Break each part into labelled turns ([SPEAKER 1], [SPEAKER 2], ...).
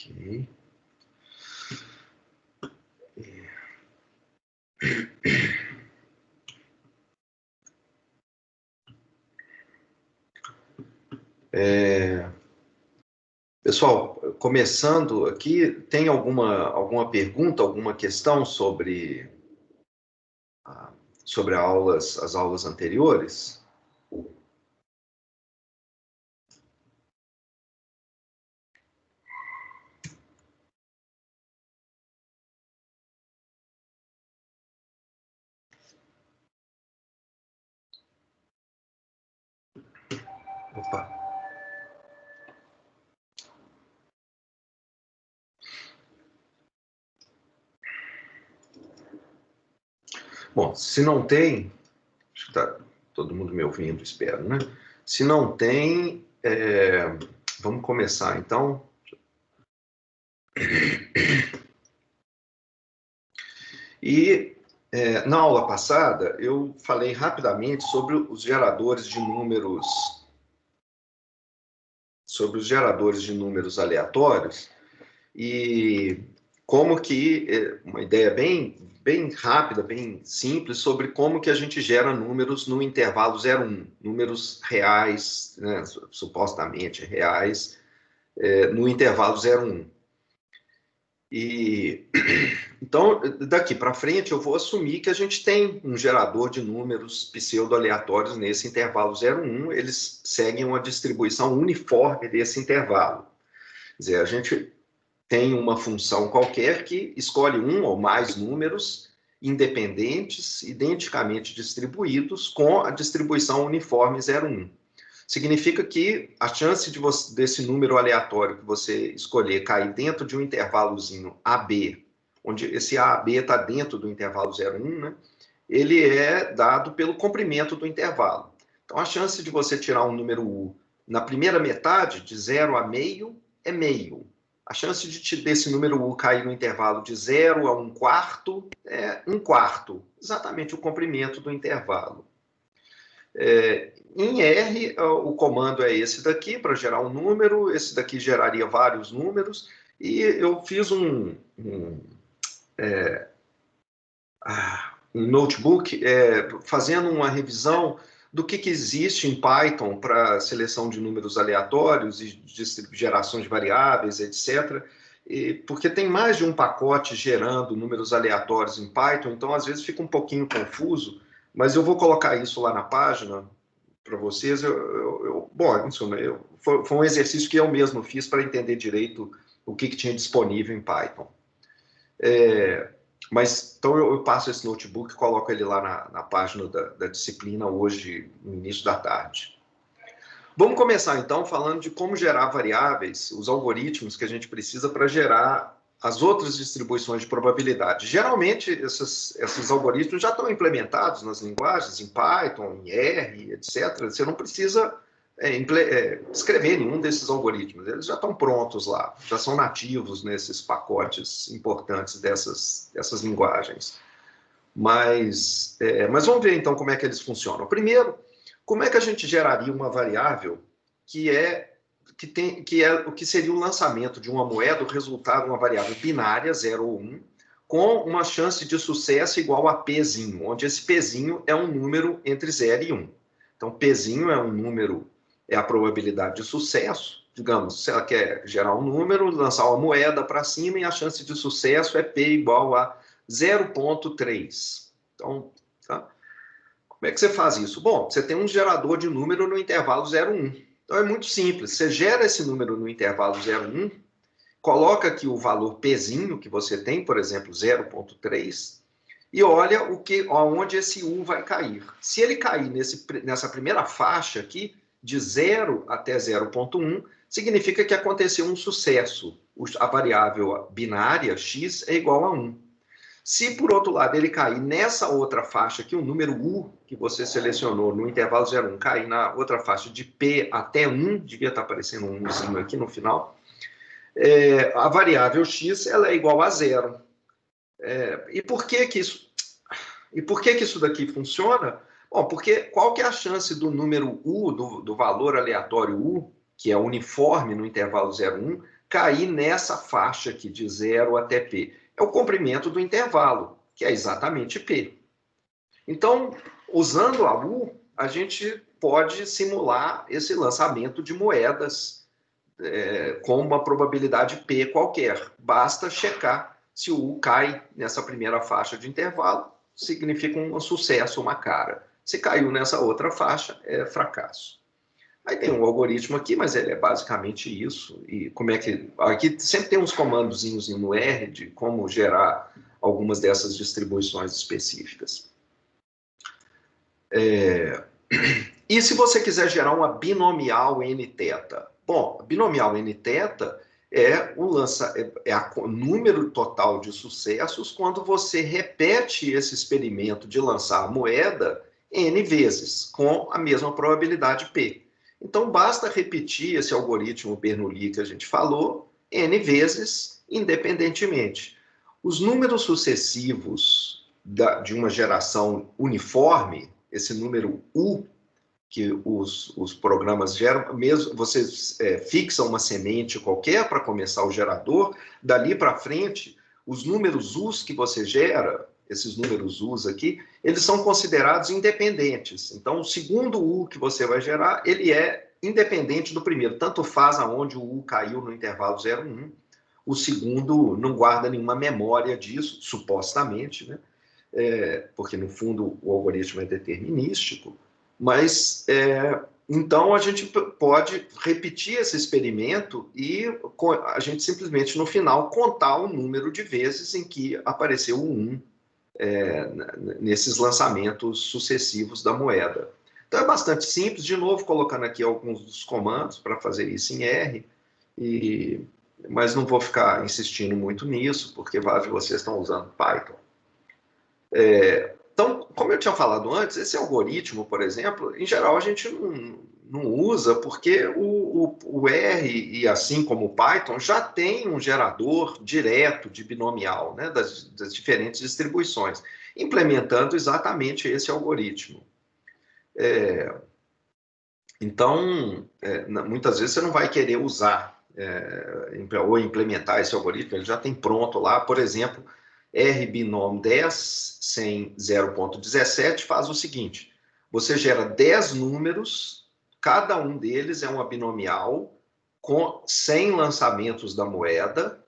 [SPEAKER 1] Ok. Pessoal, começando aqui, tem alguma pergunta, alguma questão sobre as aulas anteriores? Opa. Bom, se não tem, acho que está todo mundo me ouvindo, espero, né? Se não tem, vamos começar então. E na aula passada eu falei rapidamente sobre os geradores de números, aleatórios, e como que uma ideia bem rápida, bem simples sobre como que a gente gera números no intervalo 0,1, números reais, né, supostamente reais, no intervalo 0,1. E então, daqui para frente, eu vou assumir que a gente tem um gerador de números pseudo-aleatórios nesse intervalo 0,1, eles seguem uma distribuição uniforme desse intervalo. Quer dizer, a gente tem uma função qualquer que escolhe um ou mais números independentes, identicamente distribuídos, com a distribuição uniforme 0,1. Significa que a chance desse número aleatório que você escolher cair dentro de um intervalozinho AB, onde esse AB está dentro do intervalo 0,1, né? Ele é dado pelo comprimento do intervalo. Então, a chance de você tirar um número U na primeira metade, de 0 a meio, é meio. A chance desse número U cair no intervalo de 0 a 1/4 é 1/4, exatamente o comprimento do intervalo. Em R, o comando é esse daqui, para gerar um número, esse daqui geraria vários números, e eu fiz um notebook fazendo uma revisão do que existe em Python para seleção de números aleatórios e de geração de variáveis, etc. Porque tem mais de um pacote gerando números aleatórios em Python, então às vezes fica um pouquinho confuso, mas eu vou colocar isso lá na página para vocês. Bom, foi um exercício que eu mesmo fiz para entender direito o que tinha disponível em Python. Mas então eu passo esse notebook e coloco ele lá na página da disciplina hoje, no início da tarde. Vamos começar então falando de como gerar variáveis, os algoritmos que a gente precisa para gerar as outras distribuições de probabilidade. Geralmente esses algoritmos já estão implementados nas linguagens, em Python, em R, etc. Você não precisa escrever nenhum desses algoritmos, eles já estão prontos lá, já são nativos nesses pacotes importantes dessas linguagens. Mas vamos ver então como é que eles funcionam. Primeiro, como é que a gente geraria uma variável que o que seria o lançamento de uma moeda, o resultado de uma variável binária, 0 ou 1, com uma chance de sucesso igual a Pzinho, onde esse Pzinho é um número entre 0 e 1. Então, Pzinho é um número, é a probabilidade de sucesso. Digamos, se ela quer gerar um número, lançar uma moeda para cima, e a chance de sucesso é P igual a 0,3. Então, tá? Como é que você faz isso? Bom, você tem um gerador de número no intervalo 0,1. Então, é muito simples. Você gera esse número no intervalo 0,1, coloca aqui o valor Pzinho que você tem, por exemplo, 0,3, e olha aonde esse U vai cair. Se ele cair nessa primeira faixa aqui, de 0 até 0,1, significa que aconteceu um sucesso. A variável binária, x, é igual a 1. Se, por outro lado, ele cair nessa outra faixa aqui, o número U que você selecionou no intervalo 0,1, cair na outra faixa de P até 1, devia estar aparecendo um 1zinho aqui no final, a variável x ela é igual a 0. E por que isso daqui funciona? Bom, porque qual que é a chance do número U, do valor aleatório U, que é uniforme no intervalo 0,1, cair nessa faixa aqui de 0 até P. É o comprimento do intervalo, que é exatamente P. Então, usando a U, a gente pode simular esse lançamento de moedas com uma probabilidade P qualquer. Basta checar se o U cai nessa primeira faixa de intervalo, significa um sucesso, uma cara. Se caiu nessa outra faixa, é fracasso. Aí tem um algoritmo aqui, mas ele é basicamente isso. E como é que... Aqui sempre tem uns comandozinhos no R de como gerar algumas dessas distribuições específicas. E se você quiser gerar uma binomial n-teta? Bom, a binomial n-teta é o número total de sucessos quando você repete esse experimento de lançar a moeda n vezes, com a mesma probabilidade P. Então, basta repetir esse algoritmo Bernoulli que a gente falou, n vezes, independentemente. Os números sucessivos de uma geração uniforme, esse número U, que os programas geram, mesmo você fixa uma semente qualquer para começar o gerador, dali para frente, os números U's que você gera, esses números U's aqui, eles são considerados independentes. Então, o segundo U que você vai gerar, ele é independente do primeiro. Tanto faz aonde o U caiu no intervalo 0, 1. O segundo não guarda nenhuma memória disso, supostamente, né? Porque, no fundo, o algoritmo é determinístico. Mas, então, a gente pode repetir esse experimento e a gente simplesmente, no final, contar o número de vezes em que apareceu o 1 nesses lançamentos sucessivos da moeda. Então, é bastante simples. De novo, colocando aqui alguns dos comandos para fazer isso em R, mas não vou ficar insistindo muito nisso, porque vários de vocês estão usando Python. Então, como eu tinha falado antes, esse algoritmo, por exemplo, em geral a gente não usa porque o R, e assim como o Python, já tem um gerador direto de binomial, né, das diferentes distribuições, implementando exatamente esse algoritmo. Então, muitas vezes você não vai querer usar ou implementar esse algoritmo, ele já tem pronto lá, por exemplo, RBinom 10 sem 0.17 faz o seguinte: você gera 10 números, cada um deles é uma binomial com 100 lançamentos da moeda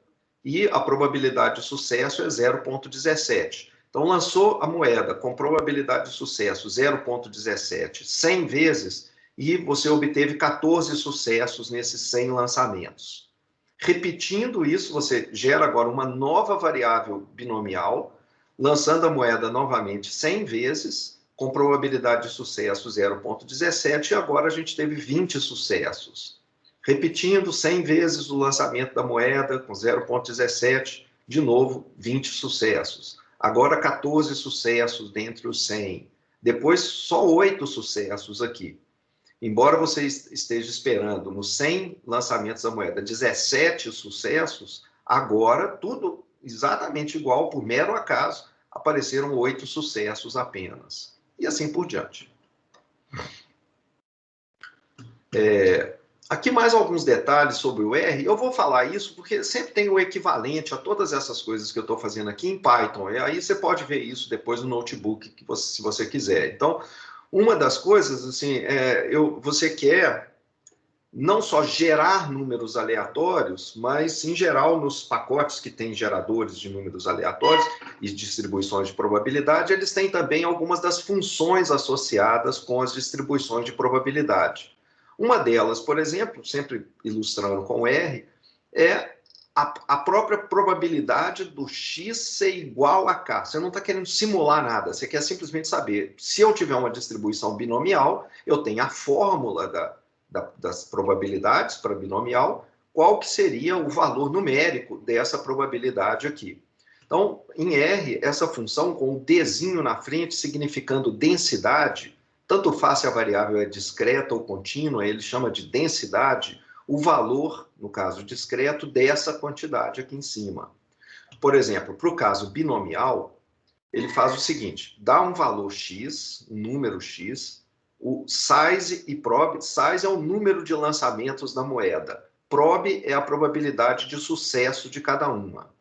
[SPEAKER 1] e a probabilidade de sucesso é 0.17. Então, lançou a moeda com probabilidade de sucesso 0.17 100 vezes e você obteve 14 sucessos nesses 100 lançamentos. Repetindo isso, você gera agora uma nova variável binomial, lançando a moeda novamente 100 vezes, com probabilidade de sucesso 0.17, e agora a gente teve 20 sucessos. Repetindo 100 vezes o lançamento da moeda, com 0.17, de novo, 20 sucessos. Agora 14 sucessos dentre os 100. Depois, só 8 sucessos aqui. Embora você esteja esperando nos 100 lançamentos da moeda 17 sucessos, agora tudo exatamente igual, por mero acaso, apareceram 8 sucessos apenas. E assim por diante. Aqui mais alguns detalhes sobre o R. Eu vou falar isso porque sempre tem o equivalente a todas essas coisas que eu estou fazendo aqui em Python. E aí você pode ver isso depois no notebook, se você quiser. Então, uma das coisas, assim, você quer não só gerar números aleatórios, mas, em geral, nos pacotes que têm geradores de números aleatórios e distribuições de probabilidade, eles têm também algumas das funções associadas com as distribuições de probabilidade. Uma delas, por exemplo, sempre ilustrando com R, é a própria probabilidade do X ser igual a K. Você não está querendo simular nada, você quer simplesmente saber, se eu tiver uma distribuição binomial, eu tenho a fórmula das probabilidades para binomial, qual que seria o valor numérico dessa probabilidade aqui. Então, em R, essa função com o Dzinho na frente, significando densidade, tanto faz se a variável é discreta ou contínua, ele chama de densidade, o valor, no caso discreto, dessa quantidade aqui em cima. Por exemplo, para o caso binomial, ele faz o seguinte: dá um valor x, um número x, o size e prob, size é o número de lançamentos da moeda, prob é a probabilidade de sucesso de cada uma.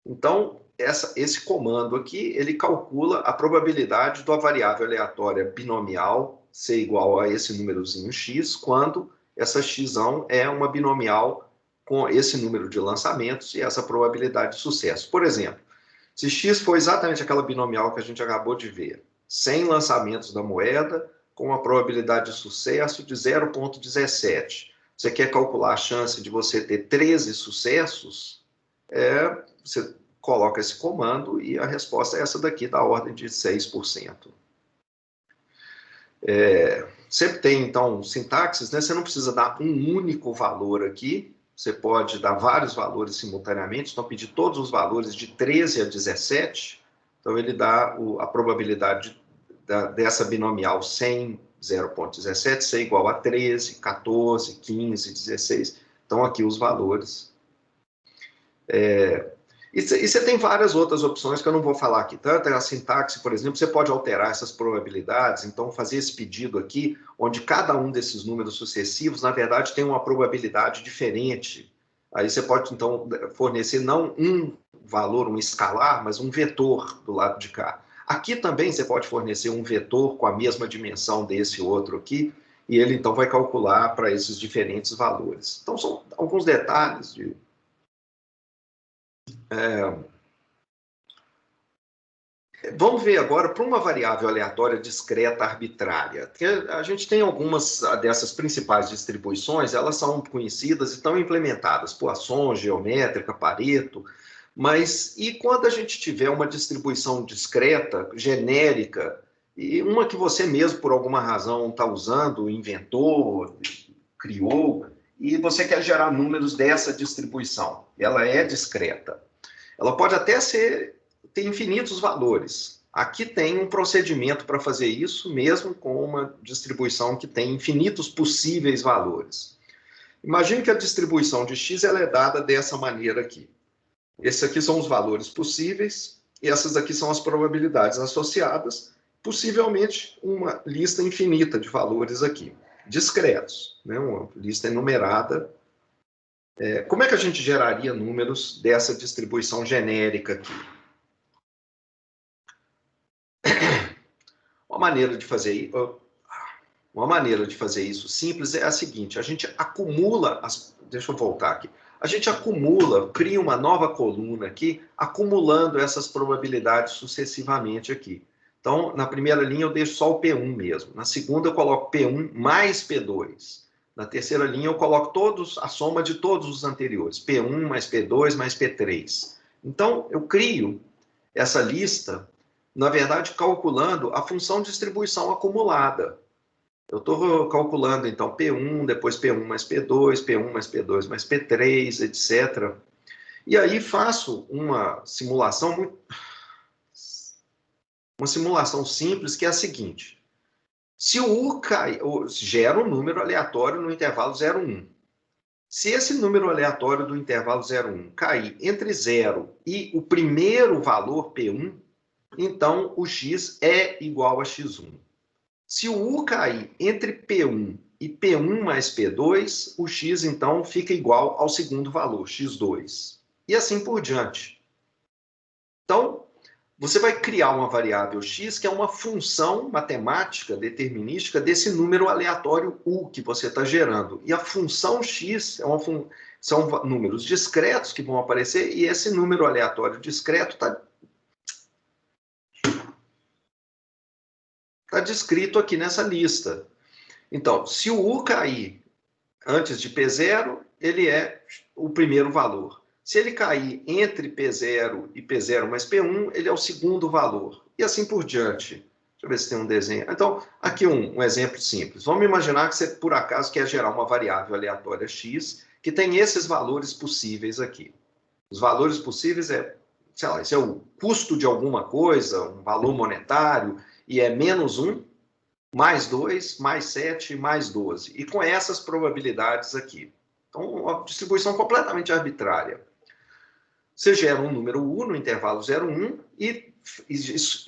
[SPEAKER 1] Então, esse comando aqui, ele calcula a probabilidade da variável aleatória binomial ser igual a esse númerozinho x, quando essa x é uma binomial com esse número de lançamentos e essa probabilidade de sucesso. Por exemplo, se x for exatamente aquela binomial que a gente acabou de ver, 100 lançamentos da moeda, com uma probabilidade de sucesso de 0,17. Você quer calcular a chance de você ter 13 sucessos? Você coloca esse comando e a resposta é essa daqui, da ordem de 6%. Sempre tem, então, sintaxes, né? Você não precisa dar um único valor aqui, você pode dar vários valores simultaneamente, então pedir todos os valores de 13 a 17, então ele dá a probabilidade dessa binomial 100, 0,17 ser igual a 13, 14, 15, 16. Então, aqui os valores. E você tem várias outras opções que eu não vou falar aqui. Tanto a sintaxe, por exemplo, você pode alterar essas probabilidades, então fazer esse pedido aqui, onde cada um desses números sucessivos, na verdade, tem uma probabilidade diferente. Aí você pode, então, fornecer não um valor, um escalar, mas um vetor do lado de cá. Aqui também você pode fornecer um vetor com a mesma dimensão desse outro aqui, e ele, então, vai calcular para esses diferentes valores. Então, são alguns detalhes de... Vamos ver agora para uma variável aleatória discreta arbitrária. A gente tem algumas dessas principais distribuições, elas são conhecidas e estão implementadas, Poisson, geométrica, Pareto, mas e quando a gente tiver uma distribuição discreta, genérica, e uma que você mesmo, por alguma razão, está usando, inventou, criou, e você quer gerar números dessa distribuição, ela é discreta. Ela pode até ter infinitos valores. Aqui tem um procedimento para fazer isso, mesmo com uma distribuição que tem infinitos possíveis valores. Imagine que a distribuição de x ela é dada dessa maneira aqui. Esses aqui são os valores possíveis, e essas aqui são as probabilidades associadas, possivelmente uma lista infinita de valores aqui, discretos, né? Uma lista enumerada. Como é que a gente geraria números dessa distribuição genérica aqui? Uma maneira de fazer isso simples é a seguinte: a gente acumula deixa eu voltar aqui. A gente cria uma nova coluna aqui, acumulando essas probabilidades sucessivamente aqui. Então, na primeira linha eu deixo só o P1 mesmo. Na segunda eu coloco P1 mais P2. Na terceira linha eu coloco a soma de todos os anteriores. P1 mais P2 mais P3. Então, eu crio essa lista, na verdade, calculando a função de distribuição acumulada. Eu estou calculando, então, P1, depois P1 mais P2, P1 mais P2 mais P3, etc. E aí faço uma simulação simples, que é a seguinte. Se o U gera um número aleatório no intervalo 0, 1. Se esse número aleatório do intervalo 0, 1 cair entre 0 e o primeiro valor P1, então o x é igual a x1. Se o U cair entre P1 e P1 mais P2, o x, então, fica igual ao segundo valor, x2. E assim por diante. Então, você vai criar uma variável x, que é uma função matemática determinística desse número aleatório U que você está gerando. E a função x são números discretos que vão aparecer, e esse número aleatório discreto está descrito aqui nessa lista. Então, se o U cair antes de P0, ele é o primeiro valor. Se ele cair entre P0 e P0 mais P1, ele é o segundo valor. E assim por diante. Deixa eu ver se tem um desenho. Então, aqui um exemplo simples. Vamos imaginar que você, por acaso, quer gerar uma variável aleatória x, que tem esses valores possíveis aqui. Os valores possíveis sei lá, esse é o custo de alguma coisa, um valor monetário, e é menos 1, mais 2, mais 7, mais 12. E com essas probabilidades aqui. Então, uma distribuição completamente arbitrária. Você gera um número U no intervalo 0, 1 e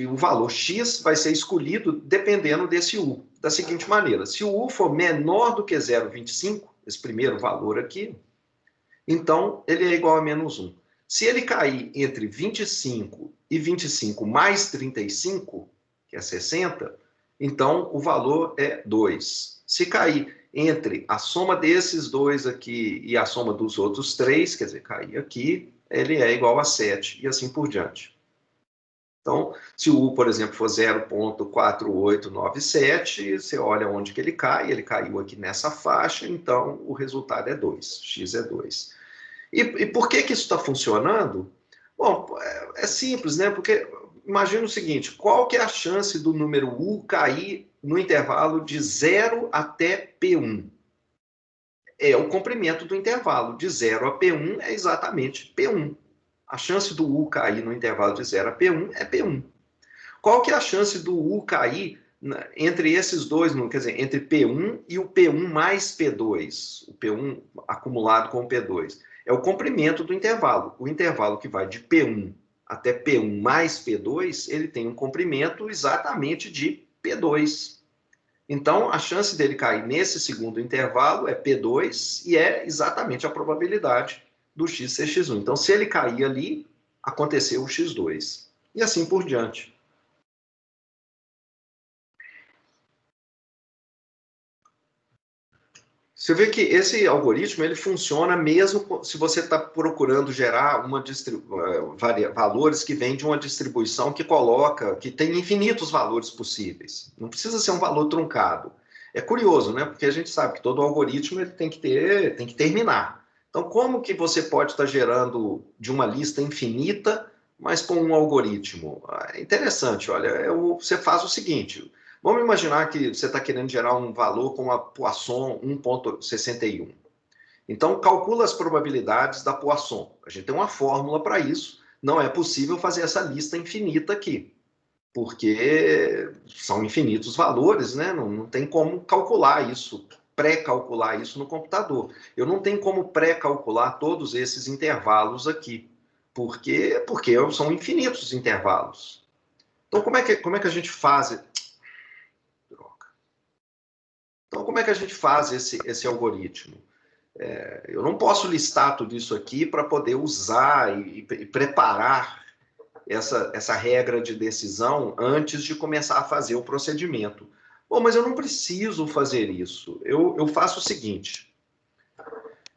[SPEAKER 1] o valor x vai ser escolhido dependendo desse U. Da seguinte maneira: se o U for menor do que 0,25, esse primeiro valor aqui, então ele é igual a menos 1. Se ele cair entre 25 e 25 mais 35, que é 60, então o valor é 2. Se cair entre a soma desses dois aqui e a soma dos outros três, quer dizer, cair aqui, ele é igual a 7, e assim por diante. Então, se o U, por exemplo, for 0,4897, você olha onde que ele caiu aqui nessa faixa, então o resultado é 2, x é 2. E por que isso está funcionando? Bom, é simples, né? Porque imagina o seguinte, qual que é a chance do número U cair no intervalo de 0 até P1? É o comprimento do intervalo. De 0 a P1 é exatamente P1. A chance do U cair no intervalo de 0 a P1 é P1. Qual que é a chance do U cair entre esses dois, quer dizer, entre P1 e o P1 mais P2, o P1 acumulado com o P2? É o comprimento do intervalo. O intervalo que vai de P1 até P1 mais P2, ele tem um comprimento exatamente de P2. Então, a chance dele cair nesse segundo intervalo é P2 e é exatamente a probabilidade do x ser x1. Então, se ele cair ali, aconteceu o x2. E assim por diante. Você vê que esse algoritmo ele funciona mesmo se você está procurando gerar valores que vêm de uma distribuição que tem infinitos valores possíveis. Não precisa ser um valor truncado. É curioso, né? Porque a gente sabe que todo algoritmo ele tem que terminar. Então, como que você pode estar gerando de uma lista infinita, mas com um algoritmo? É interessante, olha, você faz o seguinte. Vamos imaginar que você está querendo gerar um valor com a Poisson 1,61. Então, calcula as probabilidades da Poisson. A gente tem uma fórmula para isso. Não é possível fazer essa lista infinita aqui, porque são infinitos valores, né? Não tem como calcular isso, pré-calcular isso no computador. Eu não tenho como pré-calcular todos esses intervalos aqui, porque são infinitos intervalos. Então, como é que a gente faz? Então, como é que a gente faz esse algoritmo? Eu não posso listar tudo isso aqui para poder usar e preparar essa regra de decisão antes de começar a fazer o procedimento. Bom, mas eu não preciso fazer isso. Eu faço o seguinte,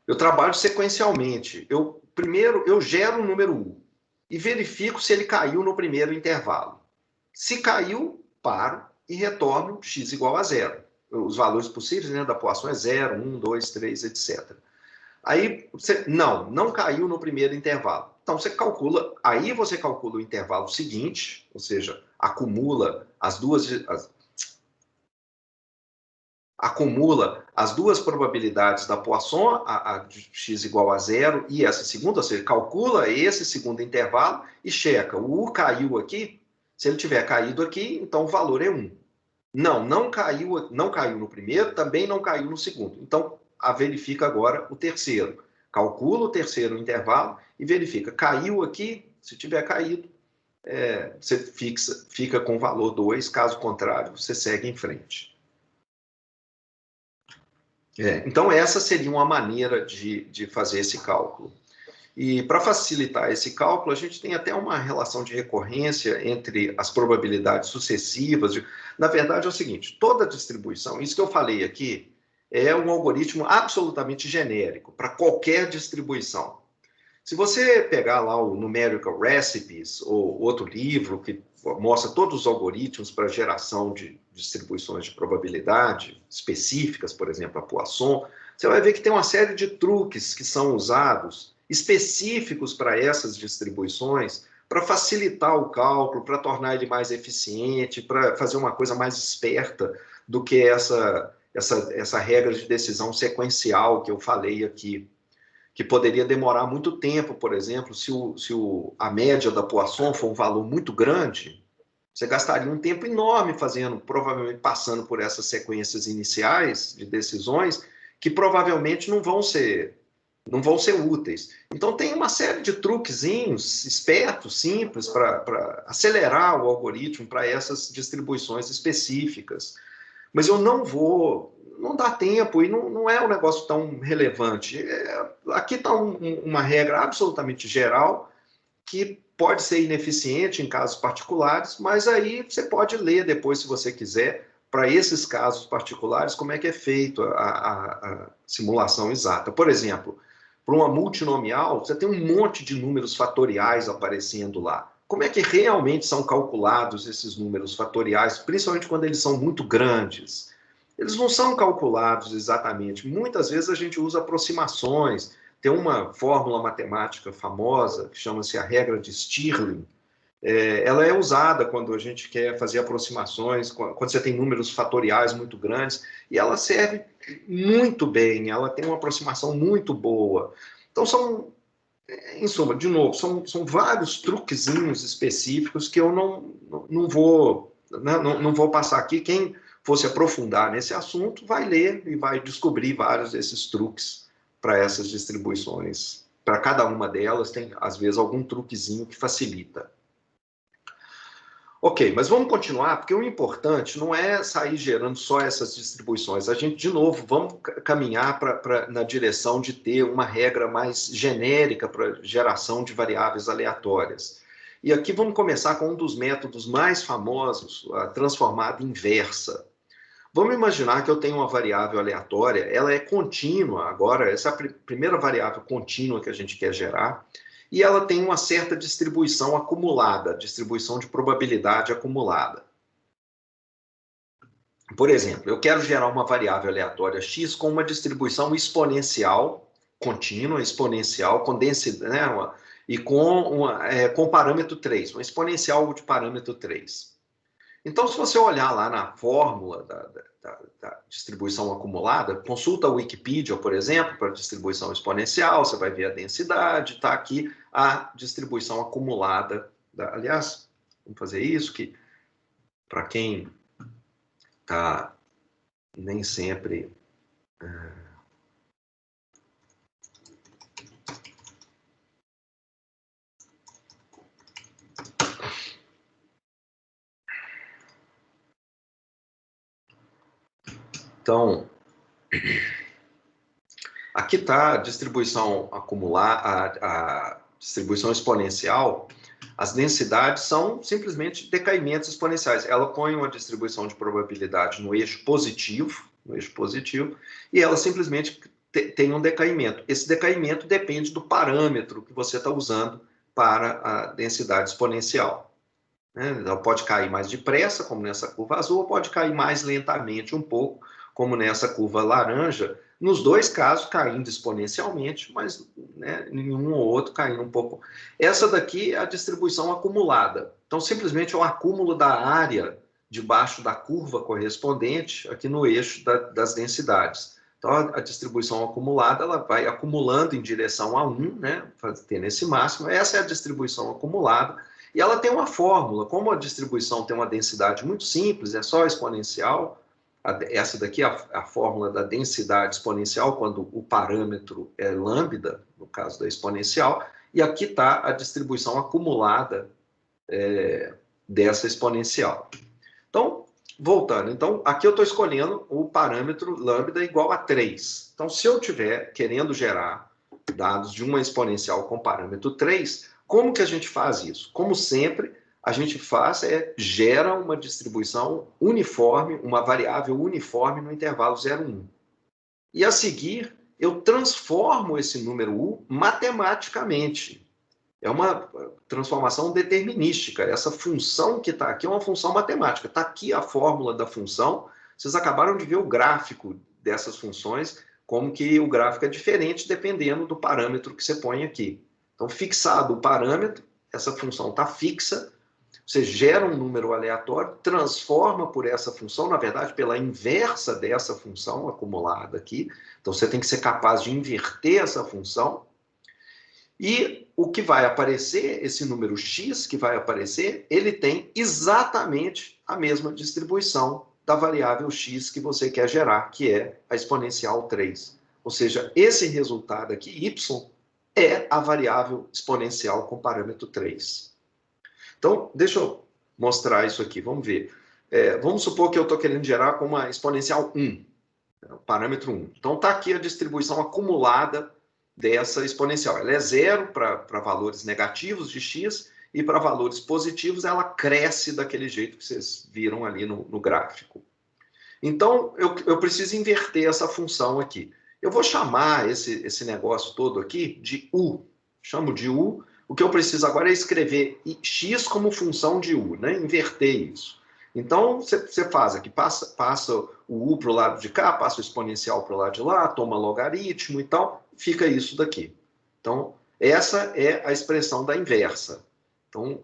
[SPEAKER 1] eu trabalho sequencialmente. Primeiro, eu gero o número U e verifico se ele caiu no primeiro intervalo. Se caiu, paro e retorno x igual a 0. Os valores possíveis, né, da Poisson é 0, 1, 2, 3, etc. Aí, não caiu no primeiro intervalo. Então, você calcula o intervalo seguinte, ou seja, acumula as duas probabilidades da Poisson, a de x igual a 0 e essa segunda, ou seja, calcula esse segundo intervalo e checa. O U caiu aqui, se ele tiver caído aqui, então o valor é 1. Não caiu no primeiro, também não caiu no segundo. Então, verifica agora o terceiro. Calcula o terceiro intervalo e verifica. Caiu aqui, se tiver caído, você fica com o valor 2, caso contrário, você segue em frente. Então, essa seria uma maneira de fazer esse cálculo. E para facilitar esse cálculo, a gente tem até uma relação de recorrência entre as probabilidades sucessivas. Na verdade, é o seguinte, toda distribuição, isso que eu falei aqui, é um algoritmo absolutamente genérico para qualquer distribuição. Se você pegar lá o Numerical Recipes, ou outro livro que mostra todos os algoritmos para geração de distribuições de probabilidade específicas, por exemplo, a Poisson, você vai ver que tem uma série de truques que são usados específicos para essas distribuições, para facilitar o cálculo, para tornar ele mais eficiente, para fazer uma coisa mais esperta do que essa regra de decisão sequencial que eu falei aqui, que poderia demorar muito tempo, por exemplo, se a média da Poisson for um valor muito grande, você gastaria um tempo enorme provavelmente passando por essas sequências iniciais de decisões, que provavelmente não vão ser úteis. Então, tem uma série de truquezinhos espertos, simples, para acelerar o algoritmo para essas distribuições específicas. Mas eu não vou não dá tempo e não é um negócio tão relevante. Aqui está uma regra absolutamente geral que pode ser ineficiente em casos particulares, mas aí você pode ler depois, se você quiser, para esses casos particulares, como é que é feito a simulação exata. Por exemplo, para uma multinomial, você tem um monte de números fatoriais aparecendo lá. Como é que realmente são calculados esses números fatoriais, principalmente quando eles são muito grandes? Eles não são calculados exatamente. Muitas vezes a gente usa aproximações. Tem uma fórmula matemática famosa que chama-se a regra de Stirling. Ela é usada quando a gente quer fazer aproximações, quando você tem números fatoriais muito grandes, e ela serve muito bem, ela tem uma aproximação muito boa. Então, em suma, de novo, são vários truquezinhos específicos que eu não vou passar aqui. Quem fosse aprofundar nesse assunto vai ler e vai descobrir vários desses truques para essas distribuições. Para cada uma delas tem, às vezes, algum truquezinho que facilita. Ok, mas vamos continuar, porque o importante não é sair gerando só essas distribuições. A gente, de novo, vamos caminhar na direção de ter uma regra mais genérica para geração de variáveis aleatórias. E aqui vamos começar com um dos métodos mais famosos, a transformada inversa. Vamos imaginar que eu tenho uma variável aleatória, ela é contínua agora, essa é a primeira variável contínua que a gente quer gerar, e ela tem uma certa distribuição acumulada, distribuição de probabilidade acumulada. Por exemplo, eu quero gerar uma variável aleatória x com uma distribuição exponencial, contínua, exponencial, com densidade, né, e com parâmetro 3, uma exponencial de parâmetro 3. Então, se você olhar lá na fórmula da distribuição acumulada, consulta a Wikipedia, por exemplo, para distribuição exponencial, você vai ver a densidade, está aqui a distribuição acumulada. Aliás, vamos fazer isso, que para quem está nem sempre... Então, aqui está a distribuição acumulada, a distribuição exponencial. As densidades são simplesmente decaimentos exponenciais. Ela põe uma distribuição de probabilidade no eixo positivo, e ela simplesmente tem um decaimento. Esse decaimento depende do parâmetro que você está usando para a densidade exponencial. Ela pode cair mais depressa, como nessa curva azul, ou pode cair mais lentamente um pouco, como nessa curva laranja, nos dois casos caindo exponencialmente, mas né, em um ou outro caindo um pouco. Essa daqui é a distribuição acumulada. Então, simplesmente é o acúmulo da área debaixo da curva correspondente aqui no eixo das densidades. Então, a distribuição acumulada ela vai acumulando em direção a 1, né, tendo esse máximo. Essa é a distribuição acumulada. E ela tem uma fórmula. Como a distribuição tem uma densidade muito simples, é só exponencial. Essa daqui é a fórmula da densidade exponencial, quando o parâmetro é lambda, no caso da exponencial, e aqui está a distribuição acumulada dessa exponencial. Então, voltando, então, aqui eu estou escolhendo o parâmetro lambda igual a 3. Então, se eu estiver querendo gerar dados de uma exponencial com parâmetro 3, como que a gente faz isso? Como sempre, a gente gera uma distribuição uniforme, uma variável uniforme no intervalo 0, 1. E a seguir, eu transformo esse número U matematicamente. É uma transformação determinística. Essa função que está aqui é uma função matemática. Está aqui a fórmula da função. Vocês acabaram de ver o gráfico dessas funções, como que o gráfico é diferente dependendo do parâmetro que você põe aqui. Então, fixado o parâmetro, essa função está fixa, você gera um número aleatório, transforma por essa função, na verdade, pela inversa dessa função acumulada aqui. Então, você tem que ser capaz de inverter essa função. E o que vai aparecer, esse número x que vai aparecer, ele tem exatamente a mesma distribuição da variável x que você quer gerar, que é a exponencial 3. Ou seja, esse resultado aqui, y, é a variável exponencial com parâmetro 3. Então, deixa eu mostrar isso aqui, vamos ver. Vamos supor que eu estou querendo gerar com uma exponencial 1. parâmetro 1. Então, está aqui a distribuição acumulada dessa exponencial. Ela é zero para valores negativos de x, e para valores positivos ela cresce daquele jeito que vocês viram ali no gráfico. Então, eu preciso inverter essa função aqui. Eu vou chamar esse negócio todo aqui de u. Chamo de u. O que eu preciso agora é escrever x como função de u, né? Inverter isso. Então, você faz aqui, passa o u para o lado de cá, passa o exponencial para o lado de lá, toma logaritmo e tal, fica isso daqui. Então, essa é a expressão da inversa. Então,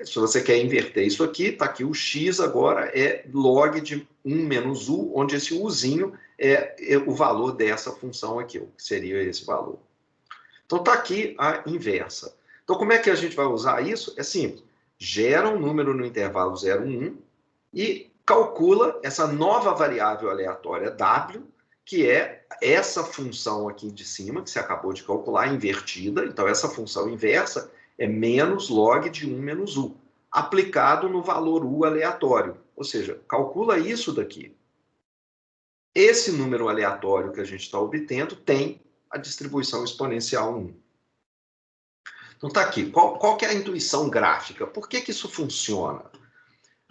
[SPEAKER 1] se você quer inverter isso aqui, está aqui o x agora é log de 1 menos u, onde esse uzinho é o valor dessa função aqui, que seria esse valor. Então, está aqui a inversa. Então, como é que a gente vai usar isso? É simples. Gera um número no intervalo 0, 1 e calcula essa nova variável aleatória w, que é essa função aqui de cima, que você acabou de calcular, invertida. Então, essa função inversa é menos log de 1 menos u, aplicado no valor u aleatório. Ou seja, calcula isso daqui. Esse número aleatório que a gente está obtendo tem a distribuição exponencial 1. Então, está aqui. Qual que é a intuição gráfica? Por que isso funciona?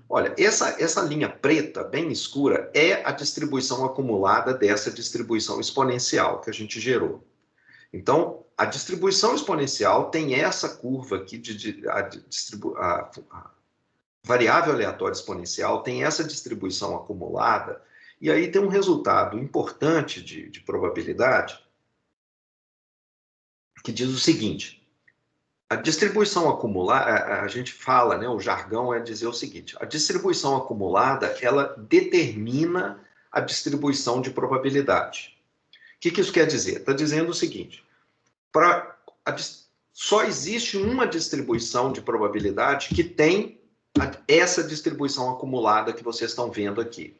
[SPEAKER 1] Olha, essa linha preta, bem escura, é a distribuição acumulada dessa distribuição exponencial que a gente gerou. Então, a distribuição exponencial tem essa curva aqui, a variável aleatória exponencial tem essa distribuição acumulada, e aí tem um resultado importante de probabilidade que diz o seguinte: a distribuição acumulada, a gente fala, né, o jargão é dizer o seguinte: a distribuição acumulada, ela determina a distribuição de probabilidade. O que isso quer dizer? Está dizendo o seguinte: só existe uma distribuição de probabilidade que tem essa distribuição acumulada que vocês estão vendo aqui.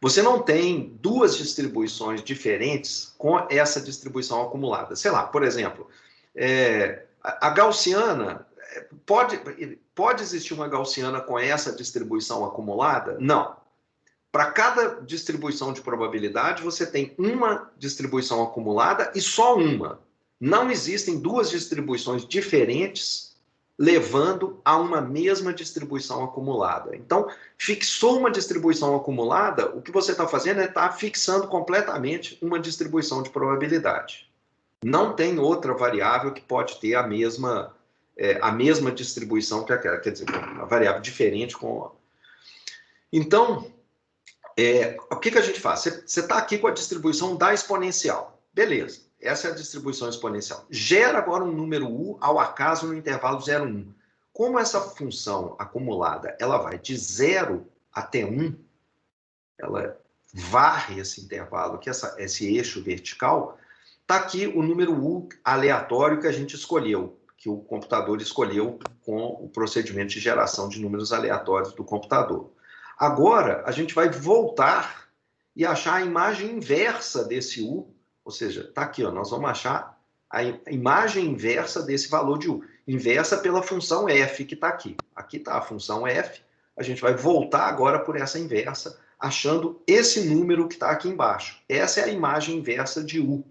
[SPEAKER 1] Você não tem duas distribuições diferentes com essa distribuição acumulada. Sei lá, por exemplo, a gaussiana, pode existir uma gaussiana com essa distribuição acumulada? Não. Para cada distribuição de probabilidade, você tem uma distribuição acumulada e só uma. Não existem duas distribuições diferentes levando a uma mesma distribuição acumulada. Então, fixou uma distribuição acumulada, o que você está fazendo é estar fixando completamente uma distribuição de probabilidade. Não tem outra variável que pode ter a mesma distribuição que aquela, quer dizer, uma variável diferente com... Então, o que a gente faz? Você está aqui com a distribuição da exponencial. Beleza, essa é a distribuição exponencial. Gera agora um número u ao acaso no intervalo 0, 1. Como essa função acumulada ela vai de 0 até 1, ela varre esse intervalo, que esse eixo vertical, está aqui o número u aleatório que a gente escolheu, que o computador escolheu com o procedimento de geração de números aleatórios do computador. Agora, a gente vai voltar e achar a imagem inversa desse u, ou seja, está aqui, ó, nós vamos achar a imagem inversa desse valor de u, inversa pela função f que está aqui. Aqui está a função f, a gente vai voltar agora por essa inversa, achando esse número que está aqui embaixo. Essa é a imagem inversa de u.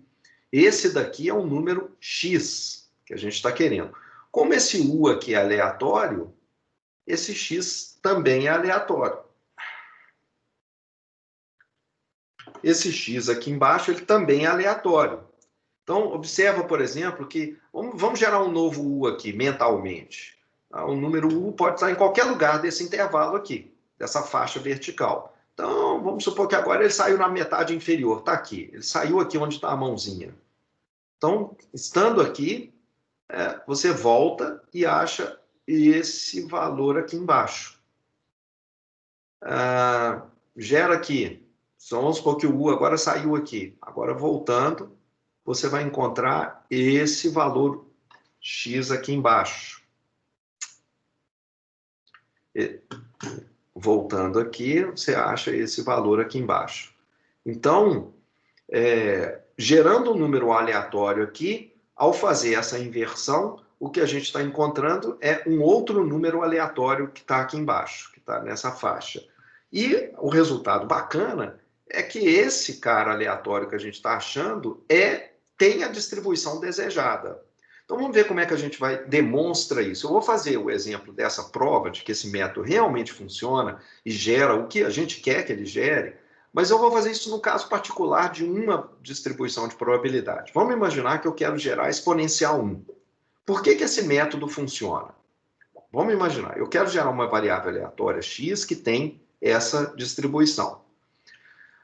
[SPEAKER 1] Esse daqui é um número x que a gente está querendo. Como esse u aqui é aleatório, esse x também é aleatório. Esse x aqui embaixo ele também é aleatório. Então, observa, por exemplo, que... Vamos gerar um novo u aqui, mentalmente. O número u pode estar em qualquer lugar desse intervalo aqui, dessa faixa vertical. Então, vamos supor que agora ele saiu na metade inferior. Está aqui. Ele saiu aqui onde está a mãozinha. Então, estando aqui, você volta e acha esse valor aqui embaixo. Gera aqui. Vamos supor que o u agora saiu aqui. Agora, voltando, você vai encontrar esse valor x aqui embaixo. Voltando aqui, você acha esse valor aqui embaixo. Então, gerando um número aleatório aqui, ao fazer essa inversão, o que a gente está encontrando é um outro número aleatório que está aqui embaixo, que está nessa faixa. E o resultado bacana é que esse cara aleatório que a gente está achando tem a distribuição desejada. Então, vamos ver como é que a gente demonstra isso. Eu vou fazer o exemplo dessa prova, de que esse método realmente funciona e gera o que a gente quer que ele gere, mas eu vou fazer isso no caso particular de uma distribuição de probabilidade. Vamos imaginar que eu quero gerar exponencial 1. Por que esse método funciona? Vamos imaginar, eu quero gerar uma variável aleatória x que tem essa distribuição.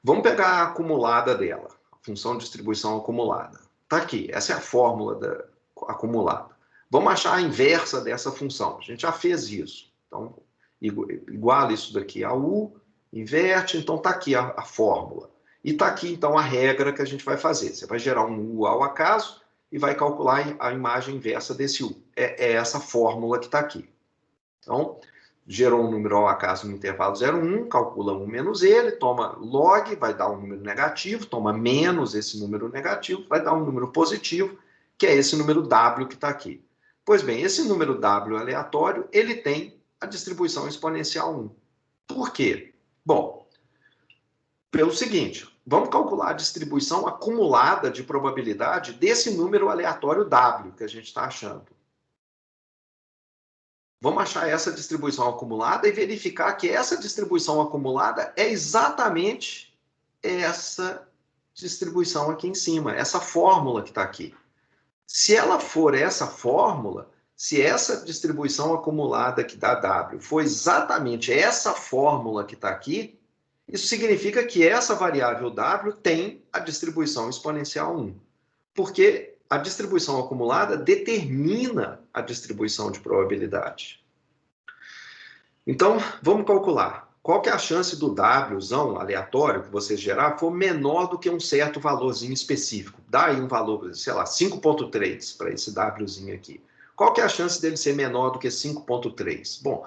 [SPEAKER 1] Vamos pegar a acumulada dela, a função de distribuição acumulada. Está aqui, essa é a fórmula da acumulada. Vamos achar a inversa dessa função. A gente já fez isso. Então, iguala isso daqui a u, inverte, então está aqui a fórmula. E está aqui, então, a regra que a gente vai fazer. Você vai gerar um u ao acaso e vai calcular a imagem inversa desse u. É essa fórmula que está aqui. Então, gerou um número ao acaso no intervalo 0,1, calcula 1 menos ele, toma log, vai dar um número negativo, toma menos esse número negativo, vai dar um número positivo, que é esse número W que está aqui. Pois bem, esse número W aleatório, ele tem a distribuição exponencial 1. Por quê? Bom, pelo seguinte, vamos calcular a distribuição acumulada de probabilidade desse número aleatório W que a gente está achando. Vamos achar essa distribuição acumulada e verificar que essa distribuição acumulada é exatamente essa distribuição aqui em cima, essa fórmula que está aqui. Se ela for essa fórmula, se essa distribuição acumulada que dá W for exatamente essa fórmula que está aqui, isso significa que essa variável W tem a distribuição exponencial 1. Porque a distribuição acumulada determina a distribuição de probabilidade. Então, vamos calcular. Qual que é a chance do Wzão aleatório que você gerar for menor do que um certo valorzinho específico? Dá aí um valor, sei lá, 5,3 para esse Wzinho aqui. Qual que é a chance dele ser menor do que 5,3? Bom,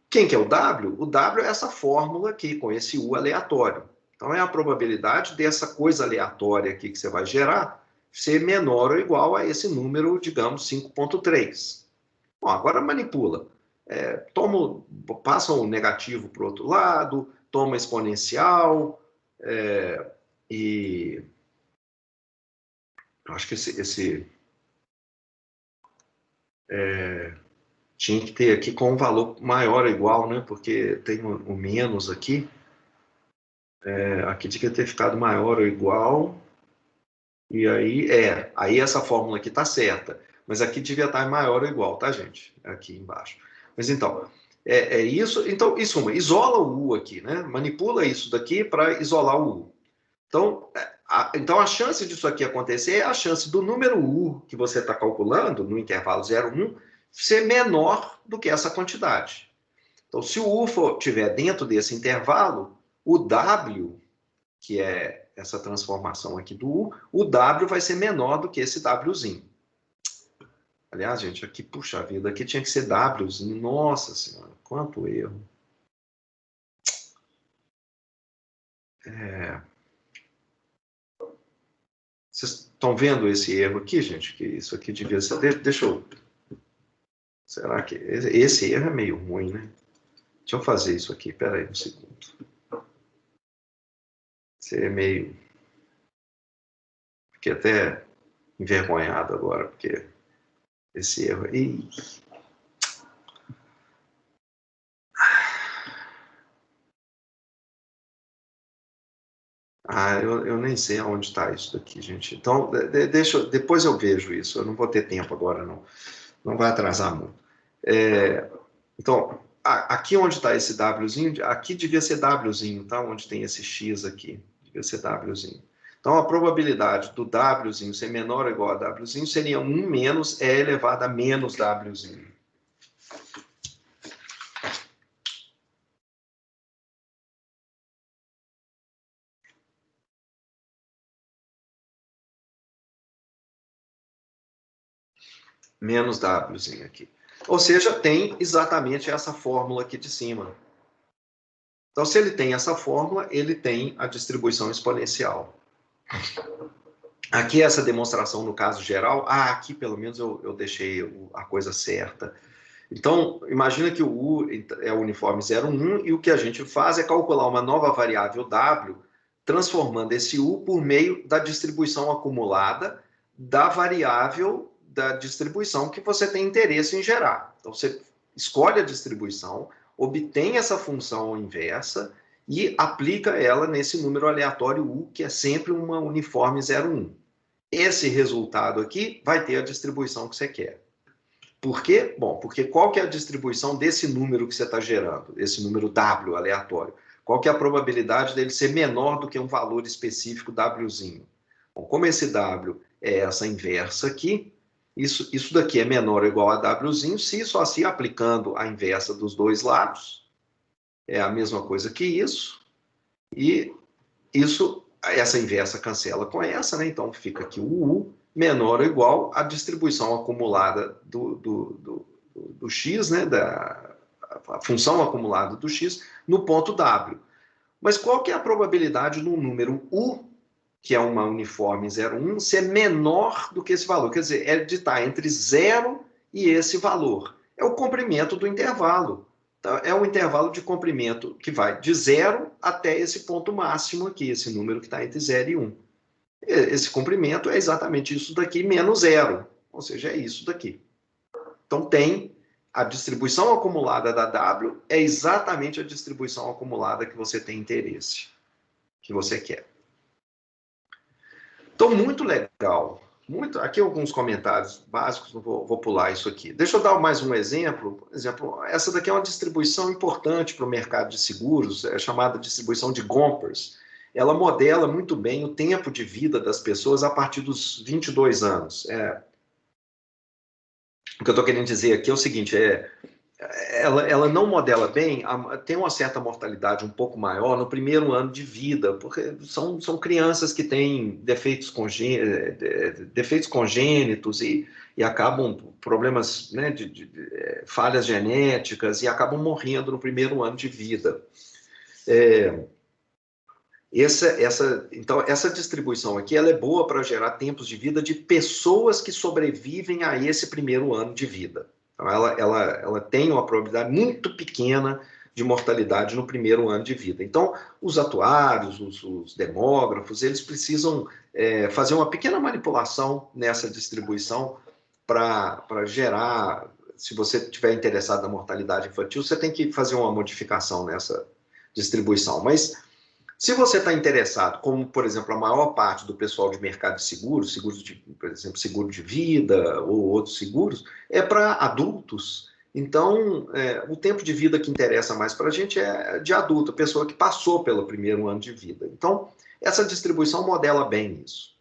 [SPEAKER 1] quem que é o W? O W é essa fórmula aqui, com esse U aleatório. Então, é a probabilidade dessa coisa aleatória aqui que você vai gerar ser menor ou igual a esse número, digamos, 5,3. Bom, agora manipula. Passa o negativo para o outro lado, toma exponencial, e acho que tinha que ter aqui com um valor maior ou igual, né? Porque tem o menos aqui. Aqui tinha que ter ficado maior ou igual. E aí essa fórmula aqui está certa, mas aqui devia estar maior ou igual, tá, gente? Aqui embaixo. Mas então, isso. Então, isso, isola o U aqui, né? Manipula isso daqui para isolar o U. Então, a chance disso aqui acontecer é a chance do número U que você está calculando, no intervalo 0,1, ser menor do que essa quantidade. Então, se o U estiver dentro desse intervalo, o W, que é essa transformação aqui do U, o W vai ser menor do que esse Wzinho. Aliás, gente, aqui, puxa vida, aqui tinha que ser Wzinho. Nossa Senhora, quanto erro. Vocês estão vendo esse erro aqui, gente? Que isso aqui devia ser... Deixa eu... Será que... Esse erro é meio ruim, né? Deixa eu fazer isso aqui. Espera aí um segundo. Você é meio... Fiquei até envergonhado agora, porque esse erro... Ih. Eu nem sei aonde está isso daqui, gente. Então, depois eu vejo isso. Eu não vou ter tempo agora, não. Não vai atrasar muito. Então, aqui onde está esse Wzinho, aqui devia ser Wzinho, tá? Onde tem esse X aqui. Devia ser Wzinho. Então, a probabilidade do Wzinho ser menor ou igual a Wzinho seria 1 menos E elevado a menos Wzinho. Menos Wzinho aqui. Ou seja, tem exatamente essa fórmula aqui de cima. Então, se ele tem essa fórmula, ele tem a distribuição exponencial. Aqui essa demonstração no caso geral, aqui pelo menos eu deixei a coisa certa. Então, imagina que o U é o uniforme 0,1 e o que a gente faz é calcular uma nova variável W transformando esse U por meio da distribuição acumulada da variável da distribuição que você tem interesse em gerar. Então, você escolhe a distribuição, obtém essa função inversa e aplica ela nesse número aleatório U, que é sempre uma uniforme 0,1. Esse resultado aqui vai ter a distribuição que você quer. Por quê? Bom, porque qual que é a distribuição desse número que você está gerando, esse número W aleatório? Qual que é a probabilidade dele ser menor do que um valor específico Wzinho? Bom, como esse W é essa inversa aqui, isso daqui é menor ou igual a Wzinho, se só se aplicando a inversa dos dois lados, é a mesma coisa que isso, e essa inversa cancela com essa, né? Então fica aqui o U menor ou igual à distribuição acumulada do x, né? A função acumulada do x no ponto W. Mas qual que é a probabilidade do número U, que é uma uniforme 0,1, ser menor do que esse valor? Quer dizer, é de estar entre 0 e esse valor. É o comprimento do intervalo. Então, é um intervalo de comprimento que vai de 0 até esse ponto máximo aqui, esse número que está entre 0 e 1. Esse comprimento é exatamente isso daqui menos 0, ou seja, é isso daqui. Então, tem a distribuição acumulada da W, é exatamente a distribuição acumulada que você tem interesse, que você quer. Então, muito legal. Aqui alguns comentários básicos, não vou pular isso aqui. Deixa eu dar mais um exemplo. Por exemplo, essa daqui é uma distribuição importante para o mercado de seguros, é chamada distribuição de Gompers. Ela modela muito bem o tempo de vida das pessoas a partir dos 22 anos. O que eu estou querendo dizer aqui é o seguinte, ela não modela bem, tem uma certa mortalidade um pouco maior no primeiro ano de vida, porque são crianças que têm defeitos congênitos e acabam problemas, né, de falhas genéticas e acabam morrendo no primeiro ano de vida. Então, essa distribuição aqui ela é boa para gerar tempos de vida de pessoas que sobrevivem a esse primeiro ano de vida. Então, ela tem uma probabilidade muito pequena de mortalidade no primeiro ano de vida. Então, os atuários, os demógrafos, eles precisam fazer uma pequena manipulação nessa distribuição para gerar, se você estiver interessado na mortalidade infantil, você tem que fazer uma modificação nessa distribuição. Mas se você está interessado, como, por exemplo, a maior parte do pessoal de mercado de seguros, por exemplo, seguro de vida ou outros seguros, é para adultos. Então, o tempo de vida que interessa mais para a gente é de adulto, a pessoa que passou pelo primeiro ano de vida. Então, essa distribuição modela bem isso.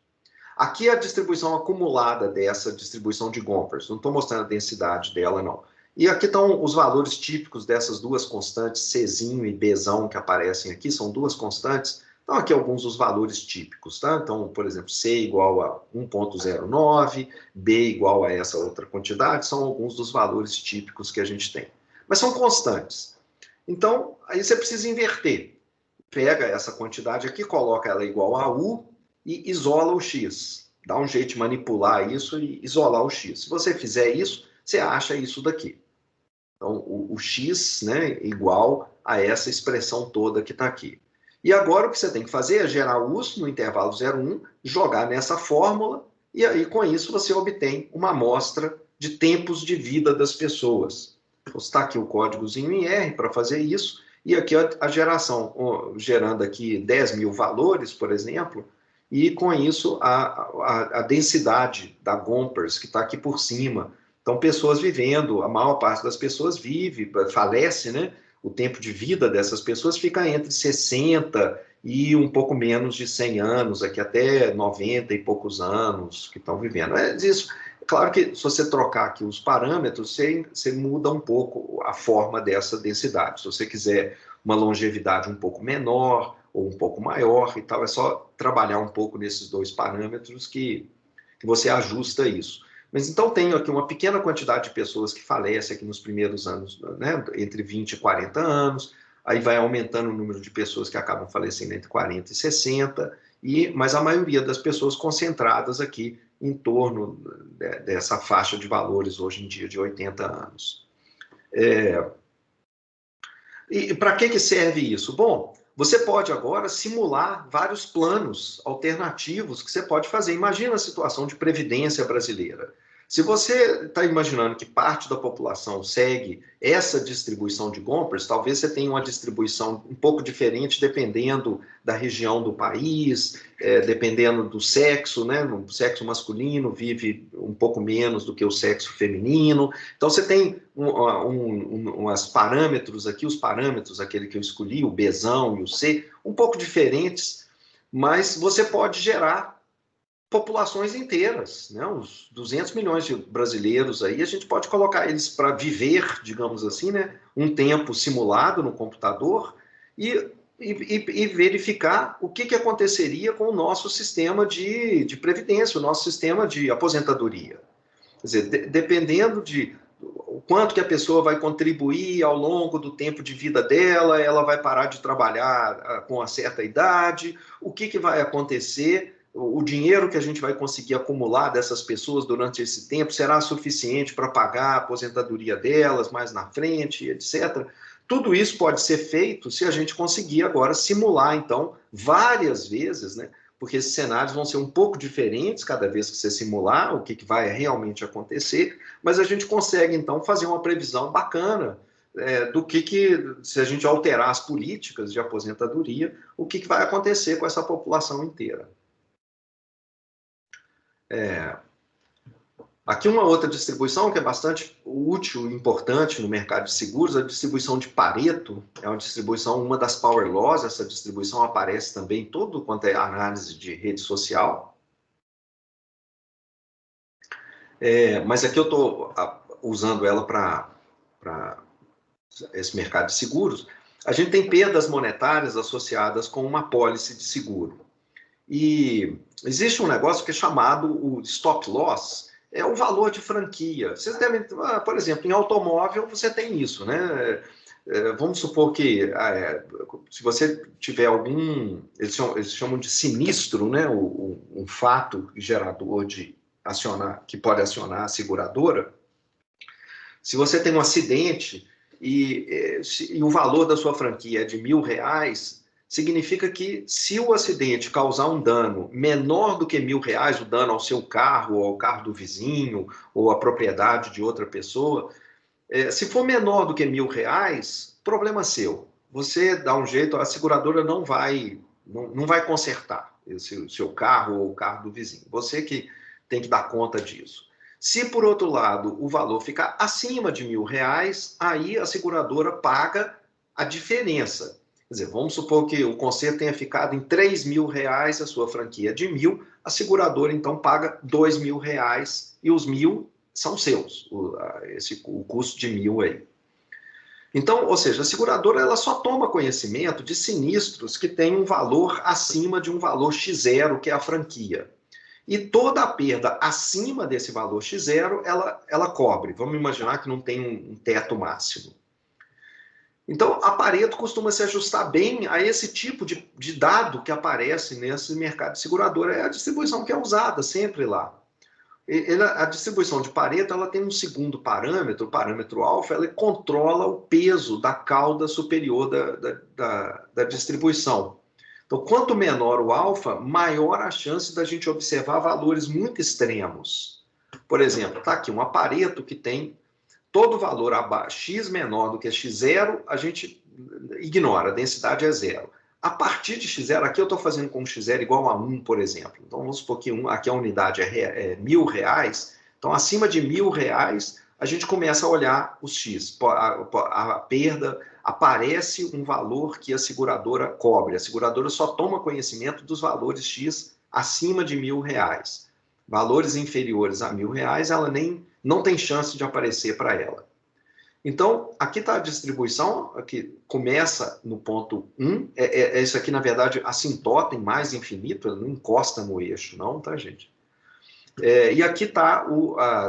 [SPEAKER 1] Aqui é a distribuição acumulada dessa distribuição de Gompers. Não estou mostrando a densidade dela, não. E aqui estão os valores típicos dessas duas constantes, Czinho e Bzão, que aparecem aqui, são duas constantes. Então, aqui alguns dos valores típicos, tá? Então, por exemplo, C igual a 1,09, B igual a essa outra quantidade, são alguns dos valores típicos que a gente tem. Mas são constantes. Então, aí você precisa inverter. Pega essa quantidade aqui, coloca ela igual a U e isola o X. Dá um jeito de manipular isso e isolar o X. Se você fizer isso, você acha isso daqui. Então, o x, né, igual a essa expressão toda que está aqui. E agora o que você tem que fazer é gerar o US no intervalo 0,1, jogar nessa fórmula, e aí com isso você obtém uma amostra de tempos de vida das pessoas. Vou citar aqui o códigozinho em R para fazer isso, e aqui a geração, gerando aqui 10 mil valores, por exemplo, e com isso a densidade da Gompers, que está aqui por cima. Então, pessoas vivendo, a maior parte das pessoas vive, falece, né? O tempo de vida dessas pessoas fica entre 60 e um pouco menos de 100 anos, aqui até 90 e poucos anos que estão vivendo. Claro que se você trocar aqui os parâmetros, você muda um pouco a forma dessa densidade. Se você quiser uma longevidade um pouco menor ou um pouco maior e tal, é só trabalhar um pouco nesses dois parâmetros que você ajusta isso. Mas então tem aqui uma pequena quantidade de pessoas que falecem aqui nos primeiros anos, né, entre 20 e 40 anos, aí vai aumentando o número de pessoas que acabam falecendo entre 40 e 60, mas a maioria das pessoas concentradas aqui em torno dessa faixa de valores hoje em dia de 80 anos. E para que serve isso? Bom, você pode agora simular vários planos alternativos que você pode fazer. Imagina a situação de previdência brasileira. Se você está imaginando que parte da população segue essa distribuição de Gompers, talvez você tenha uma distribuição um pouco diferente dependendo da região do país, dependendo do sexo, né? O sexo masculino vive um pouco menos do que o sexo feminino. Então você tem umas parâmetros aqui, os parâmetros, aquele que eu escolhi, o Bzão e o C, um pouco diferentes, mas você pode gerar populações inteiras, né? Os 200 milhões de brasileiros aí, a gente pode colocar eles para viver, digamos assim, né? Um tempo simulado no computador e verificar o que aconteceria com o nosso sistema de previdência, o nosso sistema de aposentadoria. Quer dizer, dependendo de o quanto que a pessoa vai contribuir ao longo do tempo de vida dela, ela vai parar de trabalhar com uma certa idade, o que vai acontecer, o dinheiro que a gente vai conseguir acumular dessas pessoas durante esse tempo será suficiente para pagar a aposentadoria delas mais na frente, etc. Tudo isso pode ser feito se a gente conseguir agora simular, então, várias vezes, né? Porque esses cenários vão ser um pouco diferentes cada vez que você simular o que vai realmente acontecer, mas a gente consegue, então, fazer uma previsão bacana do que, se a gente alterar as políticas de aposentadoria, o que vai acontecer com essa população inteira. Aqui uma outra distribuição que é bastante útil e importante no mercado de seguros, a distribuição de Pareto, é uma distribuição, uma das Power Laws, essa distribuição aparece também em todo quanto é análise de rede social. Mas aqui eu estou usando ela para esse mercado de seguros. A gente tem perdas monetárias associadas com uma apólice de seguro. E existe um negócio que é chamado o stop loss, é o valor de franquia. Vocês devem, por exemplo, em automóvel você tem isso, né? Vamos supor que se você tiver algum, eles chamam de sinistro, né? Um fato gerador de acionar, que pode acionar a seguradora. Se você tem um acidente e o valor da sua franquia é de R$1.000, significa que se o acidente causar um dano menor do que R$1.000, o dano ao seu carro, ou ao carro do vizinho, ou à propriedade de outra pessoa, se for menor do que R$1.000, problema seu. Você dá um jeito, a seguradora não vai consertar o seu carro ou o carro do vizinho. Você que tem que dar conta disso. Se, por outro lado, o valor ficar acima de R$1.000, aí a seguradora paga a diferença. Quer dizer, vamos supor que o conserto tenha ficado em R$3.000, a sua franquia é de 1.000, a seguradora, então, paga R$2.000 e os 1.000 são seus, o custo de 1.000 aí. Então, ou seja, a seguradora ela só toma conhecimento de sinistros que têm um valor acima de um valor X0, que é a franquia. E toda a perda acima desse valor X0, ela cobre. Vamos imaginar que não tem um teto máximo. Então, a Pareto costuma se ajustar bem a esse tipo de dado que aparece nesse mercado de seguradora. É a distribuição que é usada sempre lá. A distribuição de Pareto ela tem um segundo parâmetro, o parâmetro alfa, ela controla o peso da cauda superior da distribuição. Então, quanto menor o alfa, maior a chance da gente observar valores muito extremos. Por exemplo, está aqui um Pareto que tem todo valor abaixo, x menor do que x0, a gente ignora, a densidade é 0. A partir de x0, aqui eu estou fazendo com x0 igual a 1, por exemplo. Então, vamos supor que aqui a unidade é R$1.000. Então, acima de R$1.000, a gente começa a olhar os x. A perda, aparece um valor que a seguradora cobre. A seguradora só toma conhecimento dos valores x acima de R$1.000. Valores inferiores a R$1.000, ela não tem chance de aparecer para ela. Então, aqui está a distribuição, que começa no ponto 1. Isso aqui, na verdade, assintota em mais infinito, ela não encosta no eixo, não, tá, gente? E aqui está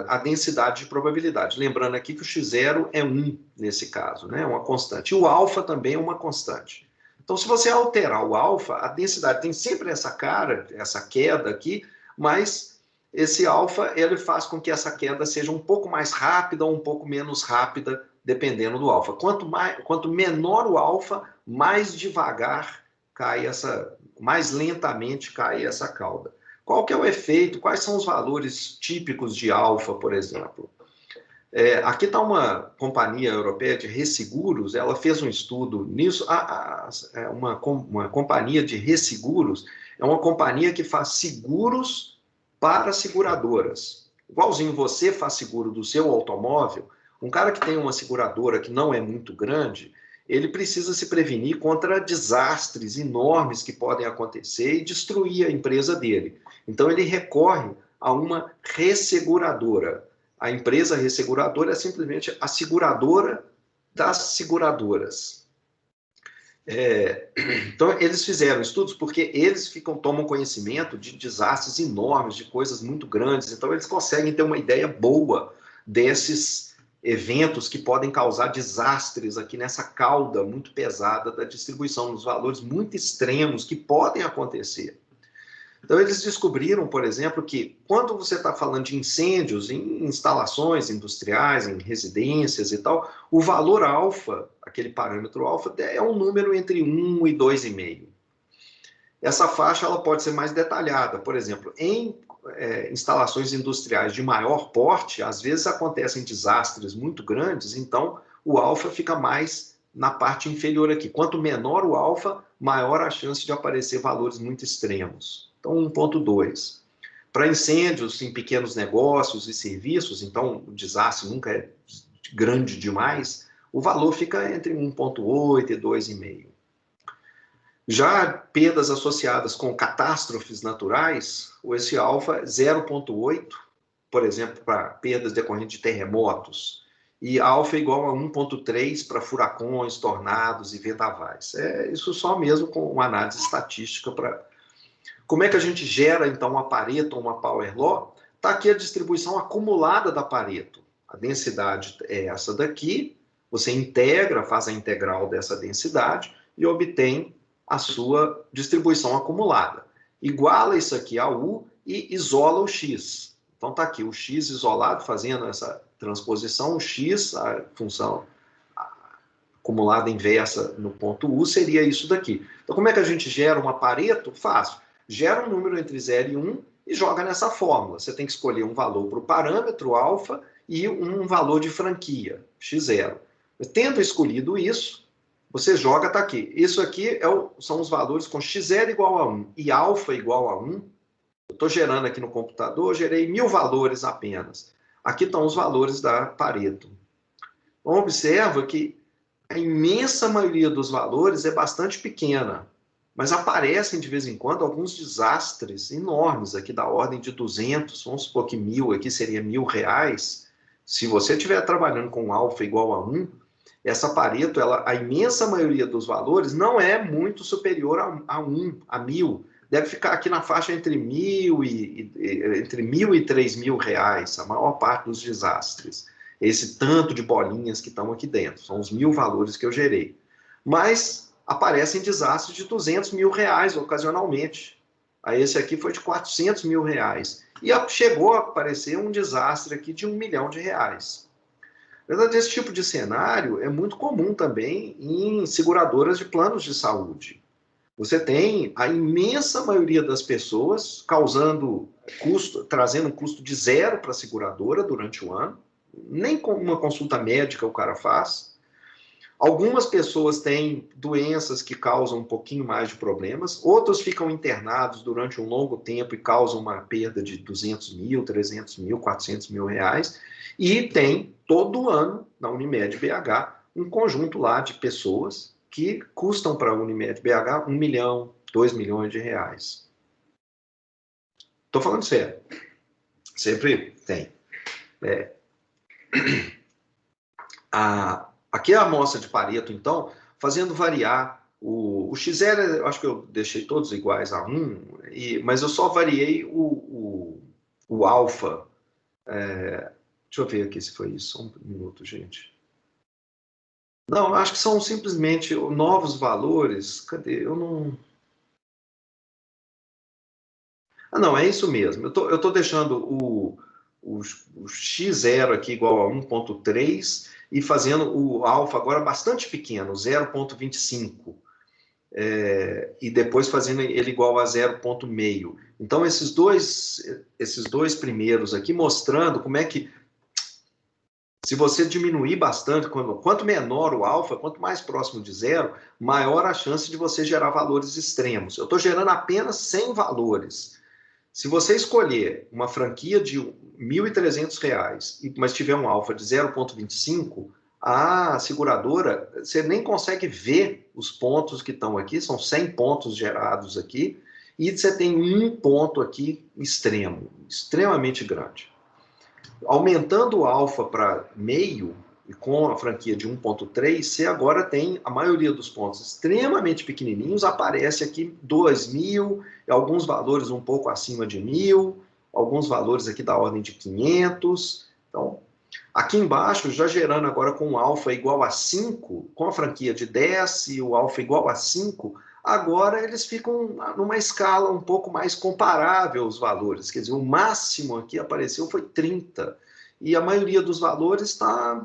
[SPEAKER 1] a densidade de probabilidade. Lembrando aqui que o x0 é 1 nesse caso, né? É uma constante. E o alfa também é uma constante. Então, se você alterar o alfa, a densidade tem sempre essa queda aqui, mas esse alfa ele faz com que essa queda seja um pouco mais rápida ou um pouco menos rápida, dependendo do alfa. Quanto menor o alfa, mais devagar cai mais lentamente cai essa cauda. Qual que é o efeito? Quais são os valores típicos de alfa, por exemplo? Aqui está uma companhia europeia de resseguros, ela fez um estudo nisso. Uma companhia de resseguros é uma companhia que faz seguros para seguradoras. Igualzinho você faz seguro do seu automóvel, um cara que tem uma seguradora que não é muito grande, ele precisa se prevenir contra desastres enormes que podem acontecer e destruir a empresa dele. Então, ele recorre a uma resseguradora. A empresa resseguradora é simplesmente a seguradora das seguradoras. Então, eles fizeram estudos porque eles tomam conhecimento de desastres enormes, de coisas muito grandes. Então, eles conseguem ter uma ideia boa desses eventos que podem causar desastres aqui nessa cauda muito pesada da distribuição, nos valores muito extremos que podem acontecer. Então, eles descobriram, por exemplo, que quando você está falando de incêndios em instalações industriais, em residências e tal, o valor alfa, aquele parâmetro alfa, é um número entre 1 e 2,5. Essa faixa ela pode ser mais detalhada. Por exemplo, em instalações industriais de maior porte, às vezes acontecem desastres muito grandes, então o alfa fica mais na parte inferior aqui. Quanto menor o alfa, maior a chance de aparecer valores muito extremos. Então, 1,2. Para incêndios em pequenos negócios e serviços, então o desastre nunca é grande demais, o valor fica entre 1,8 e 2,5. Já perdas associadas com catástrofes naturais, esse alfa é 0,8, por exemplo, para perdas decorrentes de terremotos, e alfa é igual a 1,3 para furacões, tornados e vendavais. Isso só mesmo com uma análise estatística para... Como é que a gente gera, então, uma Pareto ou uma Power Law? Está aqui a distribuição acumulada da Pareto. A densidade é essa daqui, você integra, faz a integral dessa densidade e obtém a sua distribuição acumulada. Iguala isso aqui a U e isola o X. Então está aqui o X isolado, fazendo essa transposição, o X, a função acumulada inversa no ponto U, seria isso daqui. Então como é que a gente gera uma Pareto? Fácil. Gera um número entre 0 e 1 e joga nessa fórmula. Você tem que escolher um valor para o parâmetro alfa e um valor de franquia, x0. Tendo escolhido isso, você joga, está aqui. Isso aqui são os valores com x0 igual a 1 e alfa igual a 1. Eu estou gerando aqui no computador, gerei 1000 valores apenas. Aqui estão os valores da Pareto. Então, observa que a imensa maioria dos valores é bastante pequena, mas aparecem de vez em quando alguns desastres enormes aqui da ordem de 200, vamos supor que 1000 aqui seria R$1.000. Se você estiver trabalhando com alfa igual a 1, essa Pareto, a imensa maioria dos valores não é muito superior a 1, a 1000. Deve ficar aqui na faixa entre 1.000 e R$3.000, a maior parte dos desastres. Esse tanto de bolinhas que estão aqui dentro, são os 1000 valores que eu gerei. Mas aparecem desastres de R$200.000 ocasionalmente. Aí esse aqui foi de R$400.000. E chegou a aparecer um desastre aqui de R$1 milhão. Na verdade, esse tipo de cenário é muito comum também em seguradoras de planos de saúde. Você tem a imensa maioria das pessoas causando custo, trazendo um custo de 0 para a seguradora durante o ano. Nem com uma consulta médica o cara faz. Algumas pessoas têm doenças que causam um pouquinho mais de problemas, outros ficam internados durante um longo tempo e causam uma perda de 200 mil, 300 mil, 400 mil reais, e tem todo ano, na Unimed BH, um conjunto lá de pessoas que custam para a Unimed BH 1 milhão, 2 milhões de reais. Estou falando sério. Sempre tem. Aqui é a amostra de Pareto, então, fazendo variar o x0, eu acho que eu deixei todos iguais a 1, mas eu só variei o alfa. Deixa eu ver aqui se foi isso, só um minuto, gente. Não, acho que são simplesmente novos valores. Cadê? Eu não... não, é isso mesmo. Eu tô deixando o x0 aqui igual a 1,3 e fazendo o alfa agora bastante pequeno, 0,25. E depois fazendo ele igual a 0,5. Então, esses dois primeiros aqui mostrando como é que, se você diminuir bastante, quanto menor o alfa, quanto mais próximo de zero, maior a chance de você gerar valores extremos. Eu estou gerando apenas 100 valores. Se você escolher uma franquia de R$ 1.300, mas tiver um alfa de 0,25, a seguradora, você nem consegue ver os pontos que estão aqui, são 100 pontos gerados aqui, e você tem um ponto aqui extremo, extremamente grande. Aumentando o alfa para meio, e com a franquia de 1,3, você agora tem a maioria dos pontos extremamente pequenininhos, aparece aqui 2.000, alguns valores um pouco acima de 1.000, alguns valores aqui da ordem de 500. Então, aqui embaixo, já gerando agora com o alfa igual a 5, com a franquia de 10 e o alfa igual a 5, agora eles ficam numa escala um pouco mais comparável os valores. Quer dizer, o máximo aqui apareceu foi 30. E a maioria dos valores está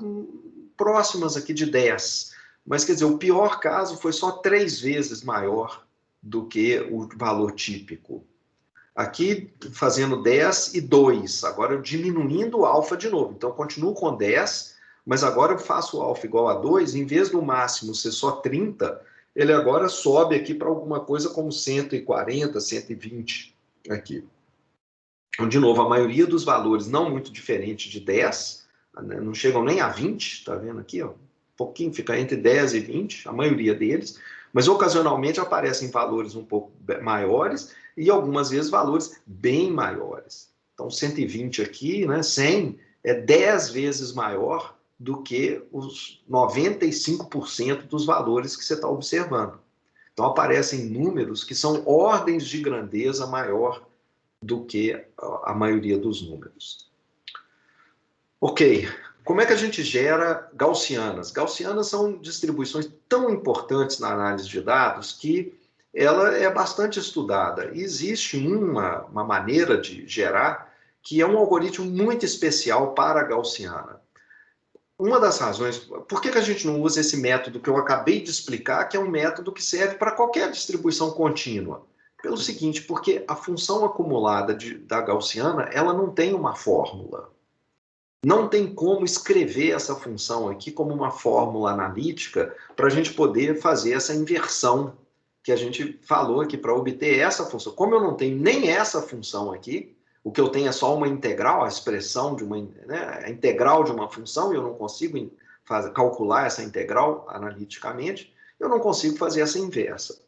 [SPEAKER 1] próximas aqui de 10. Mas, quer dizer, o pior caso foi só 3 vezes maior do que o valor típico. Aqui, fazendo 10 e 2. Agora, eu diminuindo o alfa de novo. Então, eu continuo com 10, mas agora eu faço o alfa igual a 2. Em vez do máximo ser só 30, ele agora sobe aqui para alguma coisa como 140, 120 aqui. Então, de novo, a maioria dos valores não muito diferente de 10, né, não chegam nem a 20, tá vendo aqui, ó? Um pouquinho, fica entre 10 e 20, a maioria deles, mas ocasionalmente aparecem valores um pouco maiores e algumas vezes valores bem maiores. Então, 120 aqui, né, 100 é 10 vezes maior do que os 95% dos valores que você está observando. Então, aparecem números que são ordens de grandeza maior do que a maioria dos números. Ok, como é que a gente gera gaussianas? Gaussianas são distribuições tão importantes na análise de dados que ela é bastante estudada. E existe uma maneira de gerar que é um algoritmo muito especial para a gaussiana. Uma das razões, por que a gente não usa esse método que eu acabei de explicar, que é um método que serve para qualquer distribuição contínua? Pelo seguinte, porque a função acumulada da gaussiana, ela não tem uma fórmula. Não tem como escrever essa função aqui como uma fórmula analítica para a gente poder fazer essa inversão que a gente falou aqui para obter essa função. Como eu não tenho nem essa função aqui, o que eu tenho é só uma integral, a expressão de uma, né, a integral de uma função, e eu não consigo calcular essa integral analiticamente, eu não consigo fazer essa inversa.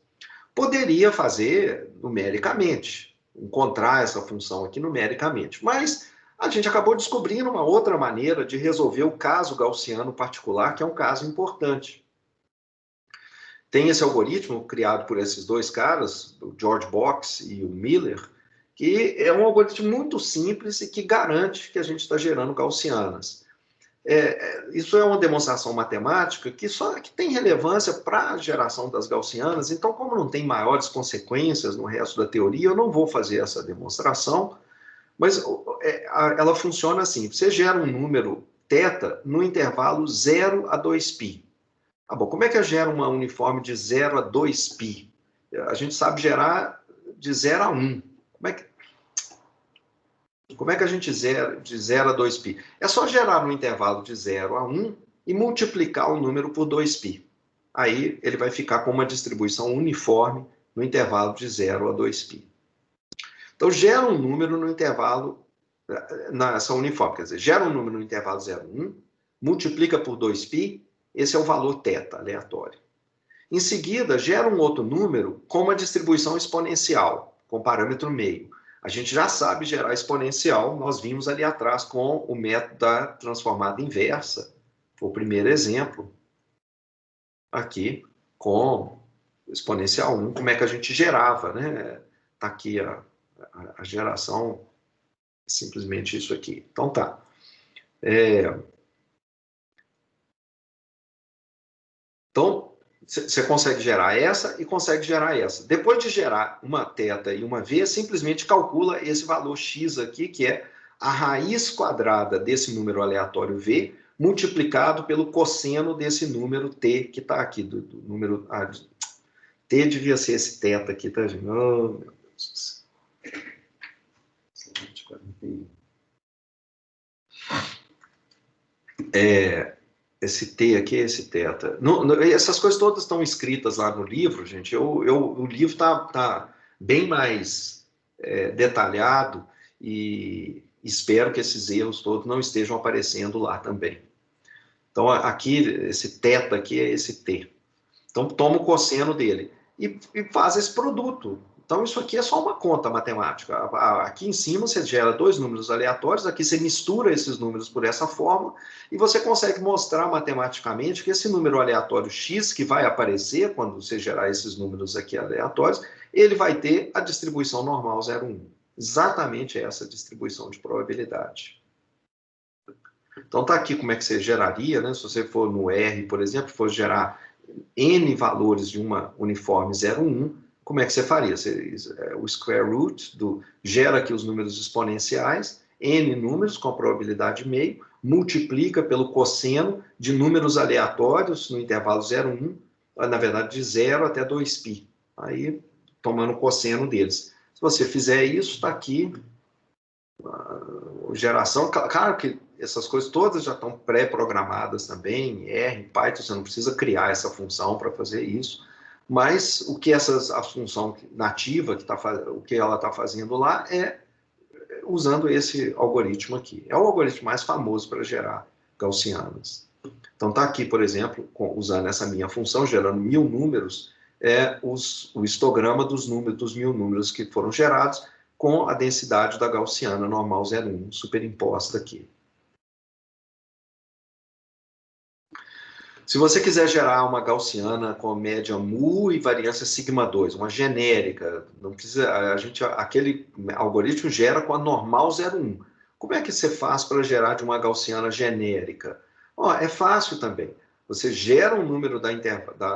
[SPEAKER 1] Poderia fazer numericamente, encontrar essa função aqui numericamente, mas a gente acabou descobrindo uma outra maneira de resolver o caso gaussiano particular, que é um caso importante. Tem esse algoritmo criado por esses dois caras, o George Box e o Miller, que é um algoritmo muito simples e que garante que a gente está gerando gaussianas. Isso é uma demonstração matemática que tem relevância para a geração das gaussianas, então, como não tem maiores consequências no resto da teoria, eu não vou fazer essa demonstração, mas ela funciona assim: você gera um número θ no intervalo 0 a 2π. Ah, bom, como é que eu gero uma uniforme de 0 a 2π? A gente sabe gerar de 0 a 1. Como é que a gente zera de 0 a 2π? É só gerar no intervalo de 0 a 1 e multiplicar o número por 2π. Aí ele vai ficar com uma distribuição uniforme no intervalo de 0 a 2π. Então, gera um número no intervalo, nessa uniforme, quer dizer, gera um número no intervalo 0 a 1, multiplica por 2π, esse é o valor θ, aleatório. Em seguida, gera um outro número com uma distribuição exponencial, com parâmetro meio. A gente já sabe gerar exponencial, nós vimos ali atrás com o método da transformada inversa, foi o primeiro exemplo, aqui, com exponencial 1, como é que a gente gerava, né? Está aqui a geração, simplesmente isso aqui. Então tá. Então, você consegue gerar essa e consegue gerar essa. Depois de gerar uma θ e uma v, simplesmente calcula esse valor x aqui, que é a raiz quadrada desse número aleatório v, multiplicado pelo cosseno desse número t que está aqui, do número... t devia ser esse θ aqui, tá, gente? Oh, meu Deus do céu. 141. Esse T aqui, esse θ. Essas coisas todas estão escritas lá no livro, gente. O livro tá bem mais detalhado e espero que esses erros todos não estejam aparecendo lá também. Então, aqui, esse θ aqui é esse T. Então, toma o cosseno dele e faz esse produto. Então, isso aqui é só uma conta matemática. Aqui em cima você gera dois números aleatórios, aqui você mistura esses números por essa forma, e você consegue mostrar matematicamente que esse número aleatório x, que vai aparecer quando você gerar esses números aqui aleatórios, ele vai ter a distribuição normal 0,1. Exatamente essa distribuição de probabilidade. Então, tá aqui como é que você geraria, né? Se você for no R, por exemplo, for gerar N valores de uma uniforme 0,1, como é que você faria? O square root gera aqui os números exponenciais, N números com a probabilidade meio, multiplica pelo cosseno de números aleatórios no intervalo 0,1, na verdade de 0 até 2π. Aí, tomando o cosseno deles. Se você fizer isso, está aqui a geração. Claro que essas coisas todas já estão pré-programadas também, em R, em Python, você não precisa criar essa função para fazer isso. Mas o que a função nativa, o que ela está fazendo lá, é usando esse algoritmo aqui. É o algoritmo mais famoso para gerar gaussianas. Então, está aqui, por exemplo, usando essa minha função, gerando 1000 números, o histograma dos 1000 números que foram gerados com a densidade da gaussiana normal 0,1 superimposta aqui. Se você quiser gerar uma gaussiana com média mu e variância sigma 2, uma genérica, não precisa, aquele algoritmo gera com a normal 0,1. Como é que você faz para gerar de uma gaussiana genérica? É fácil também. Você gera um número da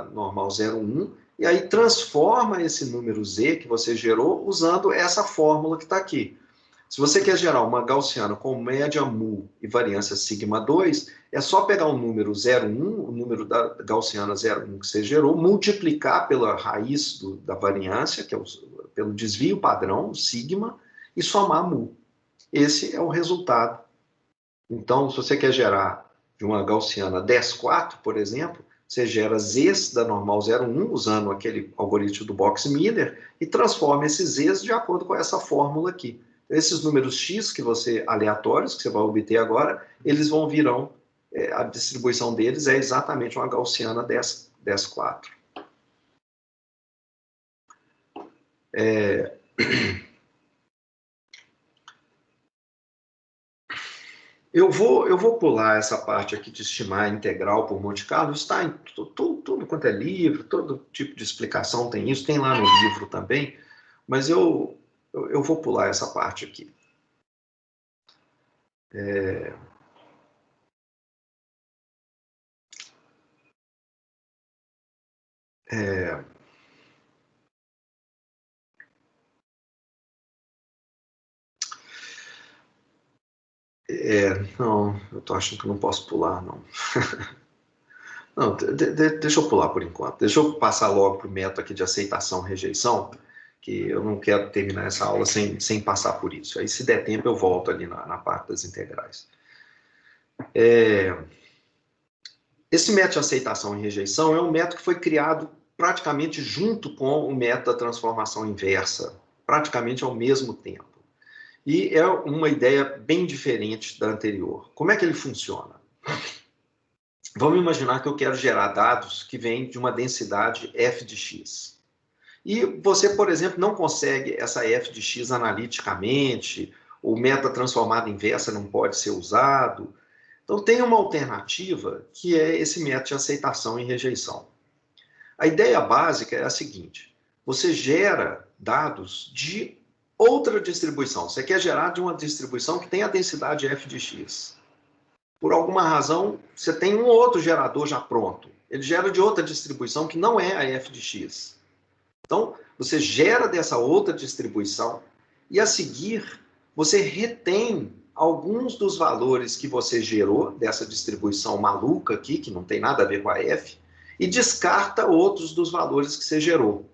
[SPEAKER 1] normal 0,1 e aí transforma esse número z que você gerou usando essa fórmula que está aqui. Se você quer gerar uma gaussiana com média mu e variância sigma 2, é só pegar o número 0,1, o número da gaussiana 0,1 que você gerou, multiplicar pela raiz da variância, que é pelo desvio padrão, sigma, e somar mu. Esse é o resultado. Então, se você quer gerar de uma gaussiana 10,4, por exemplo, você gera z's da normal 0,1, usando aquele algoritmo do Box-Miller, e transforma esses z's de acordo com essa fórmula aqui. Esses números x aleatórios, que você vai obter agora, eles virão, a distribuição deles é exatamente uma gaussiana 10,4. Eu vou pular essa parte aqui de estimar a integral por Monte Carlo. Está em tudo quanto é livro, todo tipo de explicação tem isso, tem lá no livro também, mas eu vou pular essa parte aqui. Não, eu estou achando que eu não posso pular, não. Não, deixa eu pular por enquanto. Deixa eu passar logo para o método aqui de aceitação e rejeição, que eu não quero terminar essa aula sem passar por isso. Aí, se der tempo, eu volto ali na parte das integrais. Esse método de aceitação e rejeição é um método que foi criado praticamente junto com o método da transformação inversa, praticamente ao mesmo tempo. E é uma ideia bem diferente da anterior. Como é que ele funciona? Vamos imaginar que eu quero gerar dados que vêm de uma densidade f de x. E você, por exemplo, não consegue essa f de x analiticamente, o método transformada inversa não pode ser usado. Então, tem uma alternativa que é esse método de aceitação e rejeição. A ideia básica é a seguinte: você gera dados de outra distribuição. Você quer gerar de uma distribuição que tem a densidade f de x. Por alguma razão, você tem um outro gerador já pronto. Ele gera de outra distribuição que não é a f de x. Então, você gera dessa outra distribuição e, a seguir, você retém alguns dos valores que você gerou dessa distribuição maluca aqui, que não tem nada a ver com a F, e descarta outros dos valores que você gerou.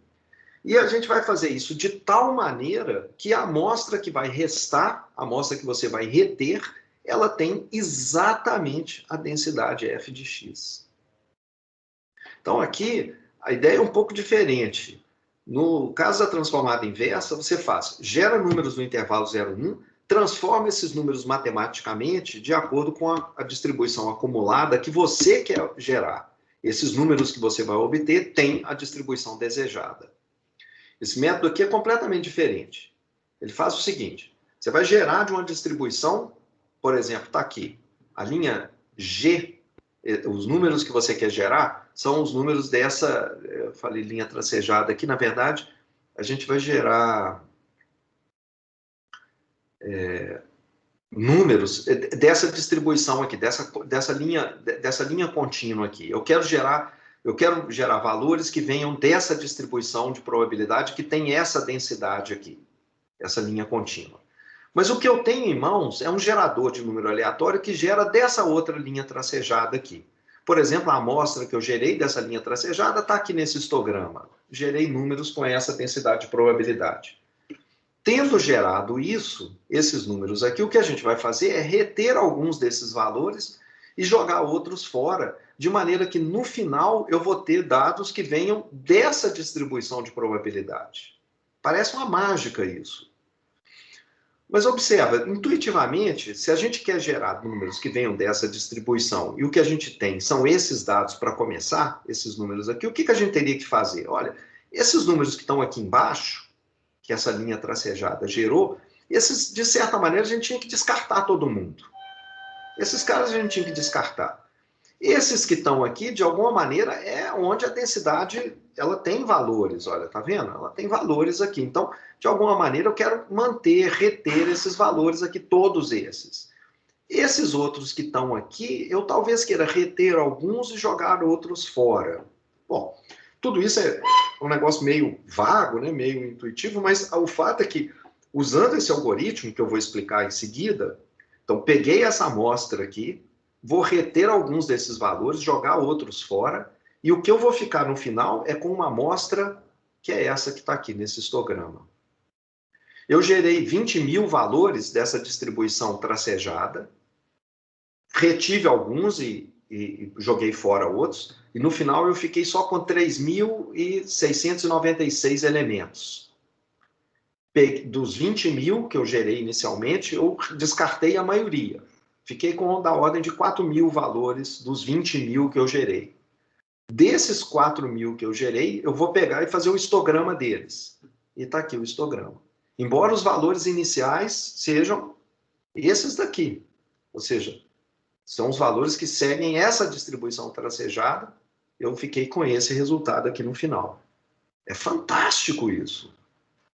[SPEAKER 1] E a gente vai fazer isso de tal maneira que a amostra que vai restar, a amostra que você vai reter, ela tem exatamente a densidade F de x. Então aqui a ideia é um pouco diferente. No caso da transformada inversa, você faz, gera números no intervalo 0, 1, transforma esses números matematicamente de acordo com a distribuição acumulada que você quer gerar. Esses números que você vai obter têm a distribuição desejada. Esse método aqui é completamente diferente. Ele faz o seguinte, você vai gerar de uma distribuição, por exemplo, está aqui, a linha G, os números que você quer gerar são os números dessa, eu falei linha tracejada aqui, na verdade, a gente vai gerar números dessa distribuição aqui, dessa linha contínua aqui. Eu quero gerar valores que venham dessa distribuição de probabilidade que tem essa densidade aqui, essa linha contínua. Mas o que eu tenho em mãos é um gerador de número aleatório que gera dessa outra linha tracejada aqui. Por exemplo, a amostra que eu gerei dessa linha tracejada está aqui nesse histograma. Gerei números com essa densidade de probabilidade. Tendo gerado isso, esses números aqui, o que a gente vai fazer é reter alguns desses valores e jogar outros fora, de maneira que no final eu vou ter dados que venham dessa distribuição de probabilidade. Parece uma mágica isso. Mas observa, intuitivamente, se a gente quer gerar números que venham dessa distribuição e o que a gente tem são esses dados para começar, esses números aqui, o que a gente teria que fazer? Olha, esses números que estão aqui embaixo, que essa linha tracejada gerou, esses, de certa maneira, a gente tinha que descartar todo mundo. Esses caras a gente tinha que descartar. Esses que estão aqui, de alguma maneira, é onde a densidade ela tem valores, olha, tá vendo? Ela tem valores aqui. Então, de alguma maneira, eu quero manter, reter esses valores aqui, todos esses. Esses outros que estão aqui, eu talvez queira reter alguns e jogar outros fora. Bom, tudo isso é um negócio meio vago, né? Meio intuitivo, mas o fato é que, usando esse algoritmo, que eu vou explicar em seguida, então, peguei essa amostra aqui, vou reter alguns desses valores, jogar outros fora, e o que eu vou ficar no final é com uma amostra que é essa que está aqui nesse histograma. Eu gerei 20.000 valores dessa distribuição tracejada, retive alguns e joguei fora outros, e no final eu fiquei só com 3.696 elementos. Dos 20.000 que eu gerei inicialmente, eu descartei a maioria. Fiquei com da ordem de 4.000 valores dos 20.000 que eu gerei. Desses 4.000 que eu gerei, eu vou pegar e fazer o histograma deles. E está aqui o histograma. Embora os valores iniciais sejam esses daqui. Ou seja, são os valores que seguem essa distribuição tracejada. Eu fiquei com esse resultado aqui no final. É fantástico isso.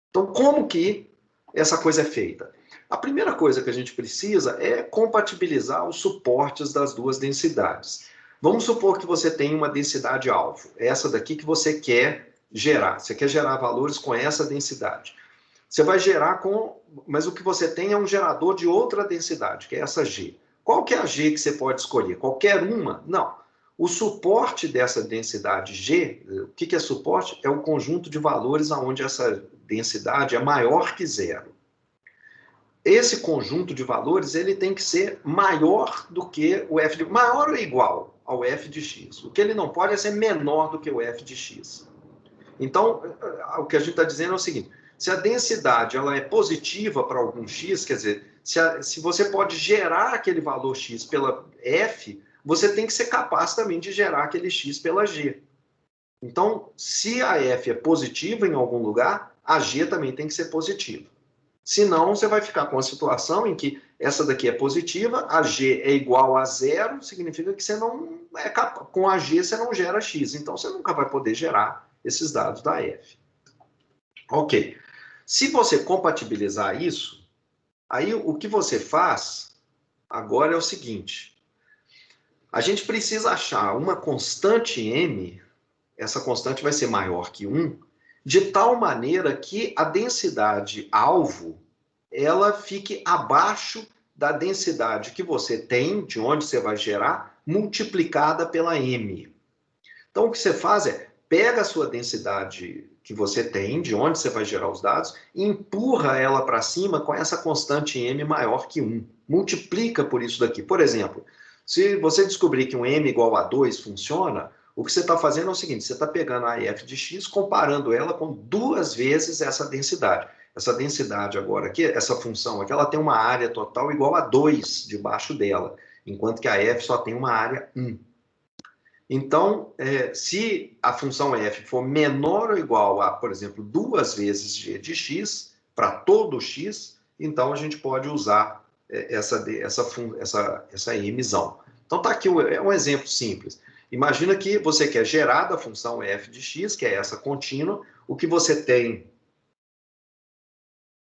[SPEAKER 1] Então, como que essa coisa é feita? A primeira coisa que a gente precisa é compatibilizar os suportes das duas densidades. Vamos supor que você tem uma densidade alvo, essa daqui que você quer gerar. Você quer gerar valores com essa densidade. Você vai gerar com... Mas o que você tem é um gerador de outra densidade, que é essa G. Qual que é a G que você pode escolher? Qualquer uma? Não. O suporte dessa densidade G, o que é suporte? É o conjunto de valores onde essa densidade é maior que zero. Esse conjunto de valores ele tem que ser maior do que o f de... Maior ou igual ao f de x. O que ele não pode é ser menor do que o f de x. Então, o que a gente está dizendo é o seguinte, se a densidade ela é positiva para algum x, quer dizer, se você pode gerar aquele valor x pela f, você tem que ser capaz também de gerar aquele x pela g. Então, se a f é positiva em algum lugar, a g também tem que ser positiva. Senão, você vai ficar com a situação em que essa daqui é positiva, a g é igual a zero, significa que você não é capaz, com a g você não gera x, então você nunca vai poder gerar esses dados da f. Ok. Se você compatibilizar isso, aí o que você faz agora é o seguinte, a gente precisa achar uma constante m, essa constante vai ser maior que 1, de tal maneira que a densidade alvo ela fique abaixo da densidade que você tem, de onde você vai gerar, multiplicada pela m. Então, o que você faz é, pega a sua densidade que você tem, de onde você vai gerar os dados, e empurra ela para cima com essa constante m maior que 1. Multiplica por isso daqui. Por exemplo, se você descobrir que um m igual a 2 funciona, o que você está fazendo é o seguinte, você está pegando a f de x, comparando ela com 2 vezes essa densidade. Essa densidade agora aqui, essa função aqui, ela tem uma área total igual a 2 debaixo dela, enquanto que a f só tem uma área 1. Então, se a função f for menor ou igual a, por exemplo, 2 vezes g de x, para todo x, então a gente pode usar essa mzão. Então, está aqui um exemplo simples. Imagina que você quer gerar da função f de x, que é essa contínua, o que você tem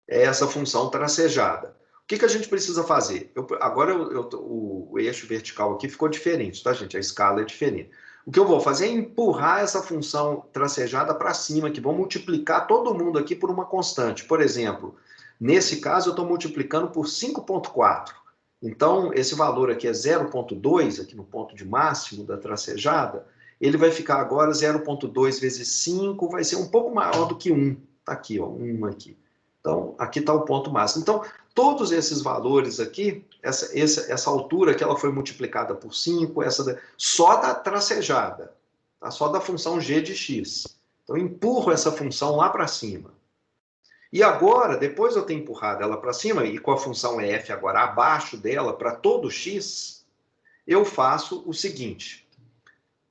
[SPEAKER 1] é essa função tracejada. O que a gente precisa fazer? Agora o eixo vertical aqui ficou diferente, tá, gente? A escala é diferente. O que eu vou fazer é empurrar essa função tracejada para cima, que vou multiplicar todo mundo aqui por uma constante. Por exemplo, nesse caso eu estou multiplicando por 5,4. Então, esse valor aqui é 0,2, aqui no ponto de máximo da tracejada, ele vai ficar agora 0,2 vezes 5, vai ser um pouco maior do que 1. Está aqui, ó, 1 aqui. Então, aqui está o ponto máximo. Então, todos esses valores aqui, essa altura que ela foi multiplicada por 5, só da tracejada, tá? Só da função g de x. Então, eu empurro essa função lá para cima. E agora, depois de eu ter empurrado ela para cima, e com a função f agora abaixo dela, para todo x, eu faço o seguinte.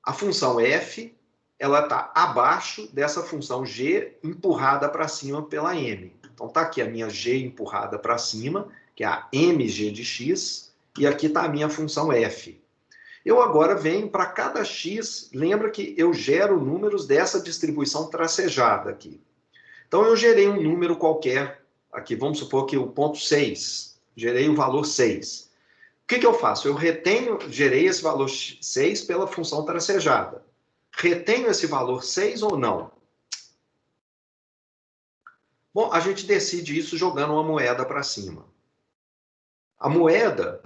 [SPEAKER 1] A função f, ela está abaixo dessa função g empurrada para cima pela m. Então, está aqui a minha g empurrada para cima, que é a mg de x, e aqui está a minha função f. Eu agora venho para cada x, lembra que eu gero números dessa distribuição tracejada aqui. Então, eu gerei um número qualquer, aqui, vamos supor que o ponto 6, gerei o valor 6. O que eu faço? Eu gerei esse valor 6 pela função tracejada. Retenho esse valor 6 ou não? Bom, a gente decide isso jogando uma moeda para cima. A moeda,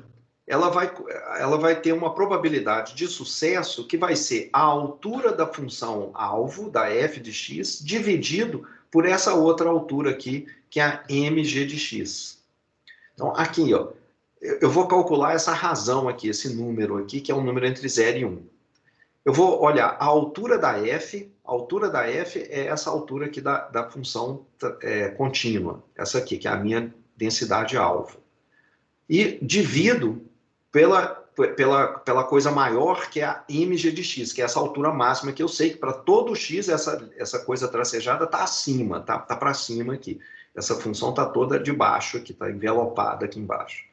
[SPEAKER 1] ela vai ter uma probabilidade de sucesso que vai ser a altura da função alvo, da f de x, dividido por essa outra altura aqui, que é a mg de x. Então, aqui, ó, eu vou calcular essa razão aqui, esse número aqui, que é um número entre 0 e 1. Eu vou olhar a altura da f é essa altura aqui da função contínua, essa aqui, que é a minha densidade alvo. E divido pela coisa maior, que é a mg de x, que é essa altura máxima que eu sei que para todo x essa coisa tracejada está acima, tá para cima aqui. Essa função está toda de baixo aqui, está envelopada aqui embaixo.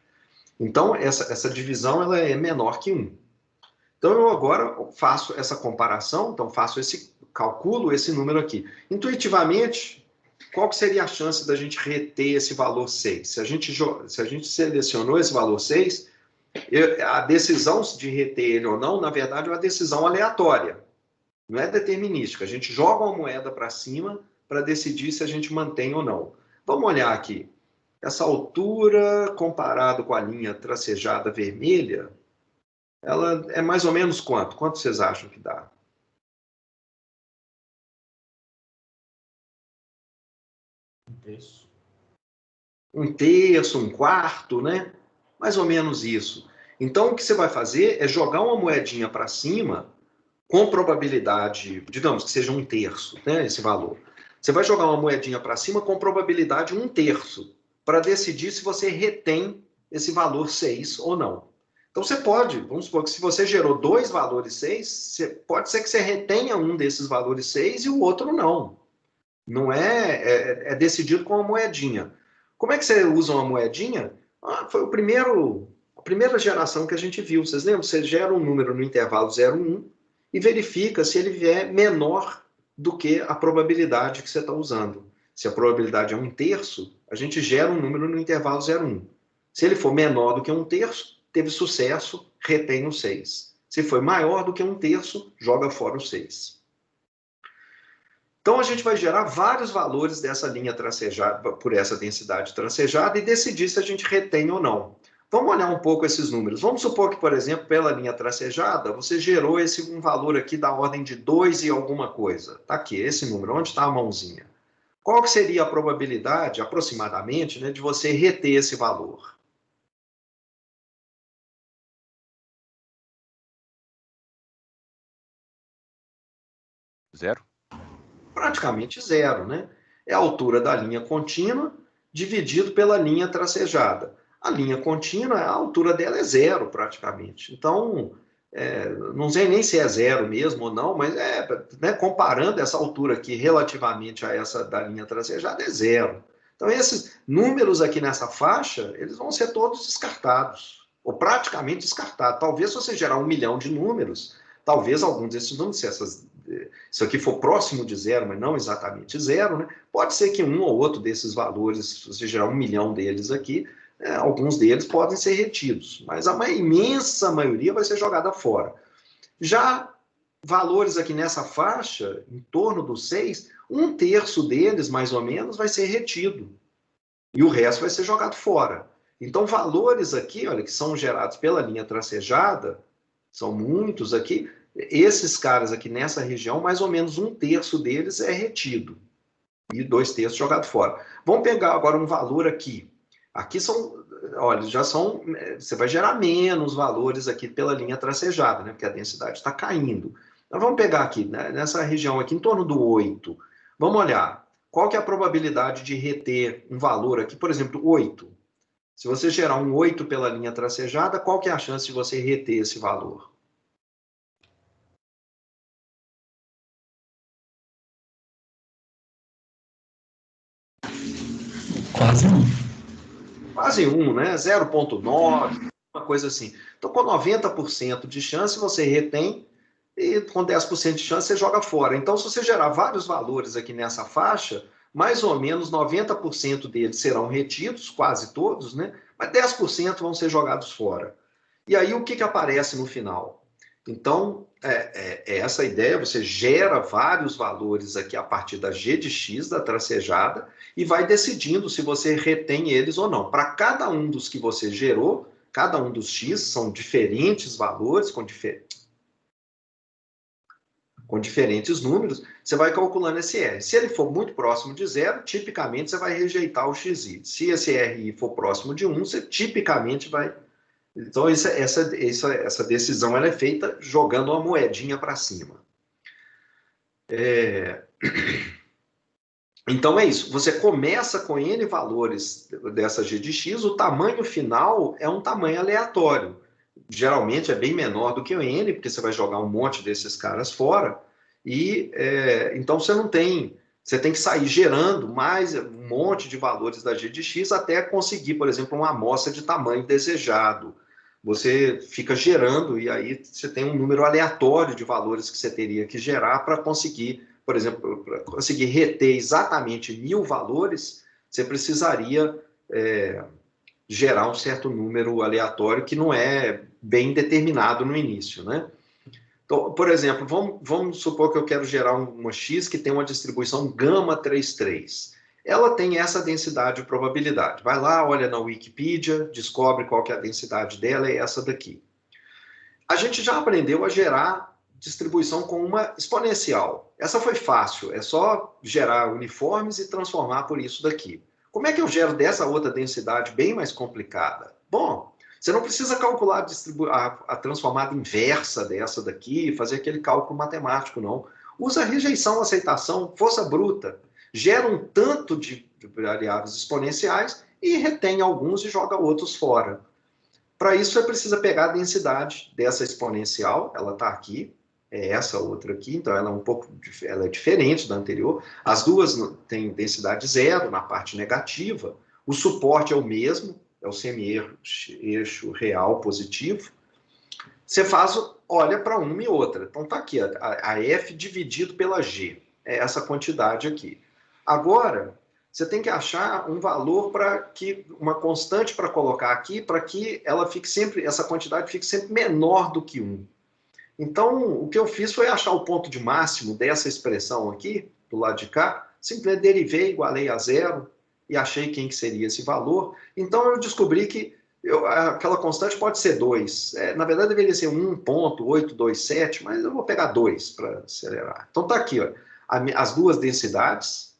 [SPEAKER 1] Então, essa divisão ela é menor que 1. Então, eu agora faço essa comparação, então calculo esse número aqui. Intuitivamente, qual que seria a chance da gente reter esse valor 6? Se a gente selecionou esse valor 6, a decisão de reter ele ou não, na verdade, é uma decisão aleatória. Não é determinística. A gente joga uma moeda para cima para decidir se a gente mantém ou não. Vamos olhar aqui. Essa altura, comparado com a linha tracejada vermelha, ela é mais ou menos quanto? Quanto vocês acham que dá? Um terço, um quarto, né? Mais ou menos isso. Então, o que você vai fazer é jogar uma moedinha para cima com probabilidade, digamos que seja um terço, né, esse valor. Você vai jogar uma moedinha para cima com probabilidade 1/3, para decidir se você retém esse valor 6 ou não. Então, você pode, vamos supor que se você gerou 2 valores 6, pode ser que você retenha um desses valores 6 e o outro não. Não é decidido com uma moedinha. Como é que você usa uma moedinha? Foi a primeira geração que a gente viu. Vocês lembram? Você gera um número no intervalo 0, 1 e verifica se ele vier menor do que a probabilidade que você está usando. Se a probabilidade é 1/3, a gente gera um número no intervalo 0, 1. Se ele for menor do que 1/3, teve sucesso, retém o 6. Se for maior do que 1/3, joga fora o 6. Então, a gente vai gerar vários valores dessa linha tracejada, por essa densidade tracejada, e decidir se a gente retém ou não. Vamos olhar um pouco esses números. Vamos supor que, por exemplo, pela linha tracejada, você gerou um valor aqui da ordem de 2 e alguma coisa. Está aqui, esse número. Onde está a mãozinha? Qual que seria a probabilidade, aproximadamente, né, de você reter esse valor?
[SPEAKER 2] Zero?
[SPEAKER 1] Praticamente zero, né? É a altura da linha contínua dividido pela linha tracejada. A linha contínua, a altura dela é zero, praticamente. Então, não sei nem se é zero mesmo ou não, mas né, comparando essa altura aqui relativamente a essa da linha tracejada, é zero. Então, esses números aqui nessa faixa, eles vão ser todos descartados, ou praticamente descartados. Talvez se você gerar 1 milhão de números, talvez alguns desses números, se isso aqui for próximo de zero, mas não exatamente zero, né? Pode ser que um ou outro desses valores, se você gerar 1 milhão deles aqui, alguns deles podem ser retidos, mas a imensa maioria vai ser jogada fora. Já valores aqui nessa faixa, em torno dos 6, 1/3 deles, mais ou menos, vai ser retido. E o resto vai ser jogado fora. Então, valores aqui, olha, que são gerados pela linha tracejada, são muitos aqui, esses caras aqui nessa região, mais ou menos 1/3 deles é retido. E 2/3 jogado fora. Vamos pegar agora um valor aqui. Aqui são, olha, já são, você vai gerar menos valores aqui pela linha tracejada, né? Porque a densidade está caindo. Então, vamos pegar aqui, né, nessa região aqui, em torno do 8. Vamos olhar. Qual que é a probabilidade de reter um valor aqui, por exemplo, 8? Se você gerar um 8 pela linha tracejada, qual que é a chance de você reter esse valor?
[SPEAKER 3] Quase um.
[SPEAKER 1] Quase 1, né? 0,9, uma coisa assim. Então, com 90% de chance, você retém, e com 10% de chance, você joga fora. Então, se você gerar vários valores aqui nessa faixa, mais ou menos 90% deles serão retidos, quase todos, né? Mas 10% vão ser jogados fora. E aí, o que aparece no final? Então, essa ideia, você gera vários valores aqui a partir da g de x, da tracejada, e vai decidindo se você retém eles ou não. Para cada um dos que você gerou, cada um dos x são diferentes valores, com diferentes números, você vai calculando esse R. Se ele for muito próximo de zero, tipicamente você vai rejeitar o xi. Se esse RI for próximo de 1, você tipicamente vai... Então, essa decisão ela é feita jogando uma moedinha para cima. Então, é isso. Você começa com N valores dessa g de x, o tamanho final é um tamanho aleatório. Geralmente é bem menor do que o N, porque você vai jogar um monte desses caras fora. E então você não tem... Você tem que sair gerando mais um monte de valores da g de x até conseguir, por exemplo, uma amostra de tamanho desejado. Você fica gerando e aí você tem um número aleatório de valores que você teria que gerar para conseguir, por exemplo, para conseguir reter exatamente 1000 valores, você precisaria gerar um certo número aleatório que não é bem determinado no início, né? Então, por exemplo, vamos supor que eu quero gerar uma x que tem uma distribuição gama 33. Ela tem essa densidade de probabilidade. Vai lá, olha na Wikipedia, descobre qual que é a densidade dela, é essa daqui. A gente já aprendeu a gerar distribuição com uma exponencial. Essa foi fácil, é só gerar uniformes e transformar por isso daqui. Como é que eu gero dessa outra densidade bem mais complicada? Bom, você não precisa calcular a transformada inversa dessa daqui, fazer aquele cálculo matemático, não. Usa rejeição, aceitação, força bruta. Gera um tanto de variáveis exponenciais e retém alguns e joga outros fora. Para isso, você precisa pegar a densidade dessa exponencial, ela está aqui, é essa outra aqui, então ela é diferente da anterior. As duas têm densidade zero na parte negativa, o suporte é o mesmo, é o semi-eixo real positivo. Você olha para uma e outra. Então está aqui, a F dividido pela G, é essa quantidade aqui. Agora, você tem que achar um valor uma constante para colocar aqui, para que ela fique sempre, essa quantidade fique sempre menor do que 1. Então, o que eu fiz foi achar o ponto de máximo dessa expressão aqui, do lado de cá, simplesmente derivei, igualei a zero, e achei quem que seria esse valor. Então, eu descobri que Aquela constante pode ser 2. Na verdade, deveria ser 1,827, mas eu vou pegar 2 para acelerar. Então, está aqui, ó, as duas densidades.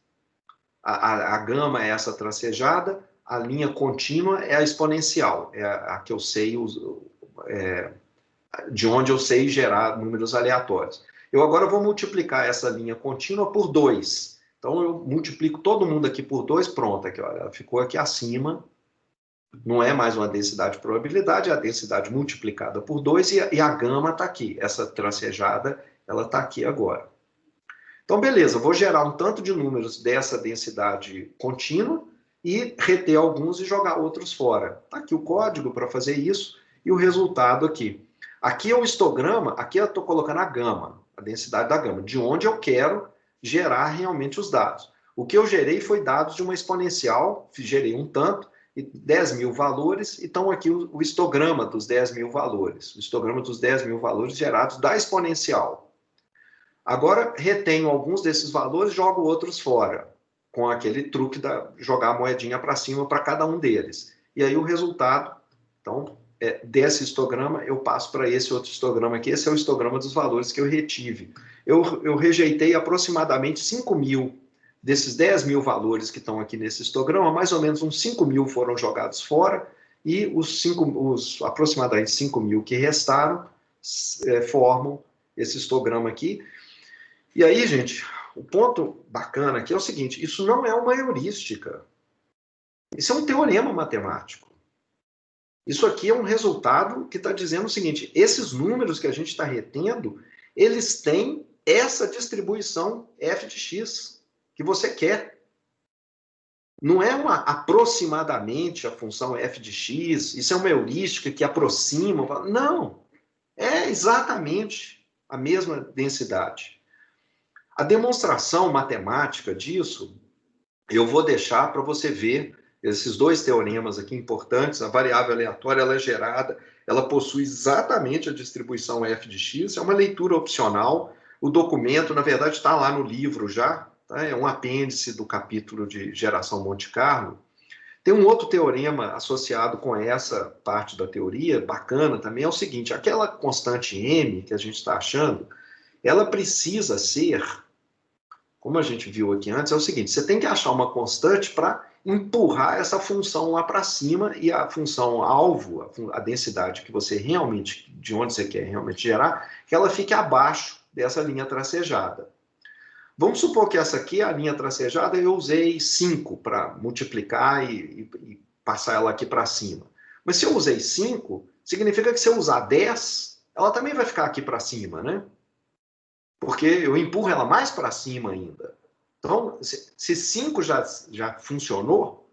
[SPEAKER 1] A gama é essa tracejada, a linha contínua é a exponencial, é a que eu sei, de onde eu sei gerar números aleatórios. Eu agora vou multiplicar essa linha contínua por 2. Então, eu multiplico todo mundo aqui por 2, pronto, aqui, olha, ela ficou aqui acima. Não é mais uma densidade de probabilidade, é a densidade multiplicada por 2 e a gama está aqui. Essa tracejada, ela está aqui agora. Então, beleza, vou gerar um tanto de números dessa densidade contínua e reter alguns e jogar outros fora. Está aqui o código para fazer isso e o resultado aqui. Aqui é o histograma, aqui eu estou colocando a gama, a densidade da gama, de onde eu quero gerar realmente os dados. O que eu gerei foi dados de uma exponencial, gerei um tanto, 10.000 valores, e estão aqui o histograma dos 10.000 valores, o histograma dos 10.000 valores gerados da exponencial. Agora, retenho alguns desses valores, jogo outros fora, com aquele truque de jogar a moedinha para cima para cada um deles. E aí o resultado, então, desse histograma, eu passo para esse outro histograma aqui, esse é o histograma dos valores que eu retive. Eu rejeitei aproximadamente 5.000 desses 10.000 valores que estão aqui nesse histograma, mais ou menos uns 5.000 foram jogados fora, e os aproximadamente 5.000 que restaram formam esse histograma aqui. E aí, gente, o ponto bacana aqui é o seguinte, isso não é uma heurística. Isso é um teorema matemático. Isso aqui é um resultado que está dizendo o seguinte, esses números que a gente está retendo, eles têm essa distribuição f de x que você quer. Não é aproximadamente a função f de x, isso é uma heurística que aproxima. Não, é exatamente a mesma densidade. A demonstração matemática disso, eu vou deixar para você ver esses dois teoremas aqui importantes. A variável aleatória ela é gerada, ela possui exatamente a distribuição f de x, é uma leitura opcional. O documento, na verdade, está lá no livro já, tá? É um apêndice do capítulo de geração Monte Carlo. Tem um outro teorema associado com essa parte da teoria, bacana também, é o seguinte, aquela constante m que a gente está achando, ela precisa ser, como a gente viu aqui antes, é o seguinte, você tem que achar uma constante para empurrar essa função lá para cima e a função alvo, a densidade que você realmente, de onde você quer realmente gerar, que ela fique abaixo dessa linha tracejada. Vamos supor que essa aqui, a linha tracejada, eu usei 5 para multiplicar e passar ela aqui para cima. Mas se eu usei 5, significa que se eu usar 10, ela também vai ficar aqui para cima, né? Porque eu empurro ela mais para cima ainda. Então, se 5 já funcionou,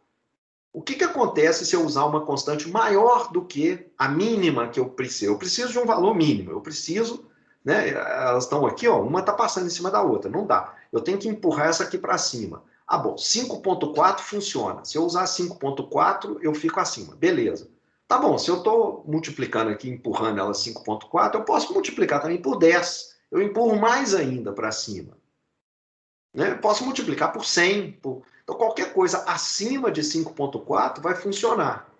[SPEAKER 1] o que acontece se eu usar uma constante maior do que a mínima que eu preciso? Eu preciso de um valor mínimo, eu preciso, né? Elas estão aqui, ó, uma está passando em cima da outra, não dá. Eu tenho que empurrar essa aqui para cima. Ah, bom, 5.4 funciona. Se eu usar 5.4, eu fico acima. Beleza. Tá bom, se eu estou multiplicando aqui, empurrando ela 5.4, eu posso multiplicar também por 10. Eu empurro mais ainda para cima. Né? Eu posso multiplicar por 100. Então, qualquer coisa acima de 5.4 vai funcionar.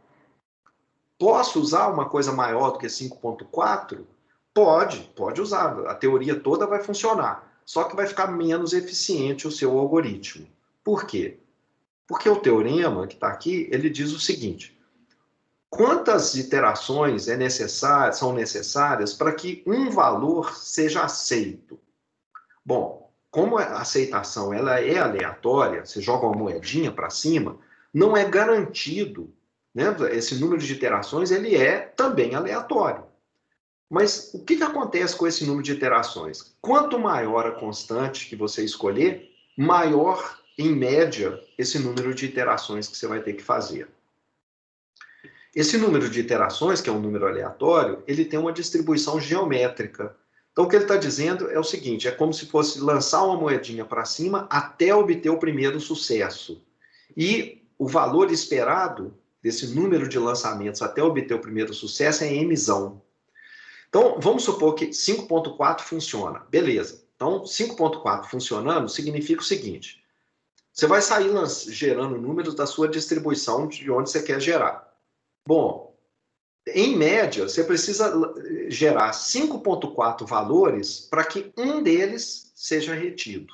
[SPEAKER 1] Posso usar uma coisa maior do que 5.4? Pode usar. A teoria toda vai funcionar. Só que vai ficar menos eficiente o seu algoritmo. Por quê? Porque o teorema que está aqui, ele diz o seguinte, quantas iterações são necessárias para que um valor seja aceito? Bom, como a aceitação ela é aleatória, você joga uma moedinha para cima, não é garantido, né? Esse número de iterações ele é também aleatório. Mas o que acontece com esse número de iterações? Quanto maior a constante que você escolher, maior, em média, esse número de iterações que você vai ter que fazer. Esse número de iterações, que é um número aleatório, ele tem uma distribuição geométrica. Então, o que ele está dizendo é o seguinte, é como se fosse lançar uma moedinha para cima até obter o primeiro sucesso. E o valor esperado desse número de lançamentos até obter o primeiro sucesso é mzão. Então, vamos supor que 5.4 funciona. Beleza. Então, 5.4 funcionando significa o seguinte. Você vai sair gerando números da sua distribuição de onde você quer gerar. Bom, Em média, você precisa gerar 5,4 valores para que um deles seja retido.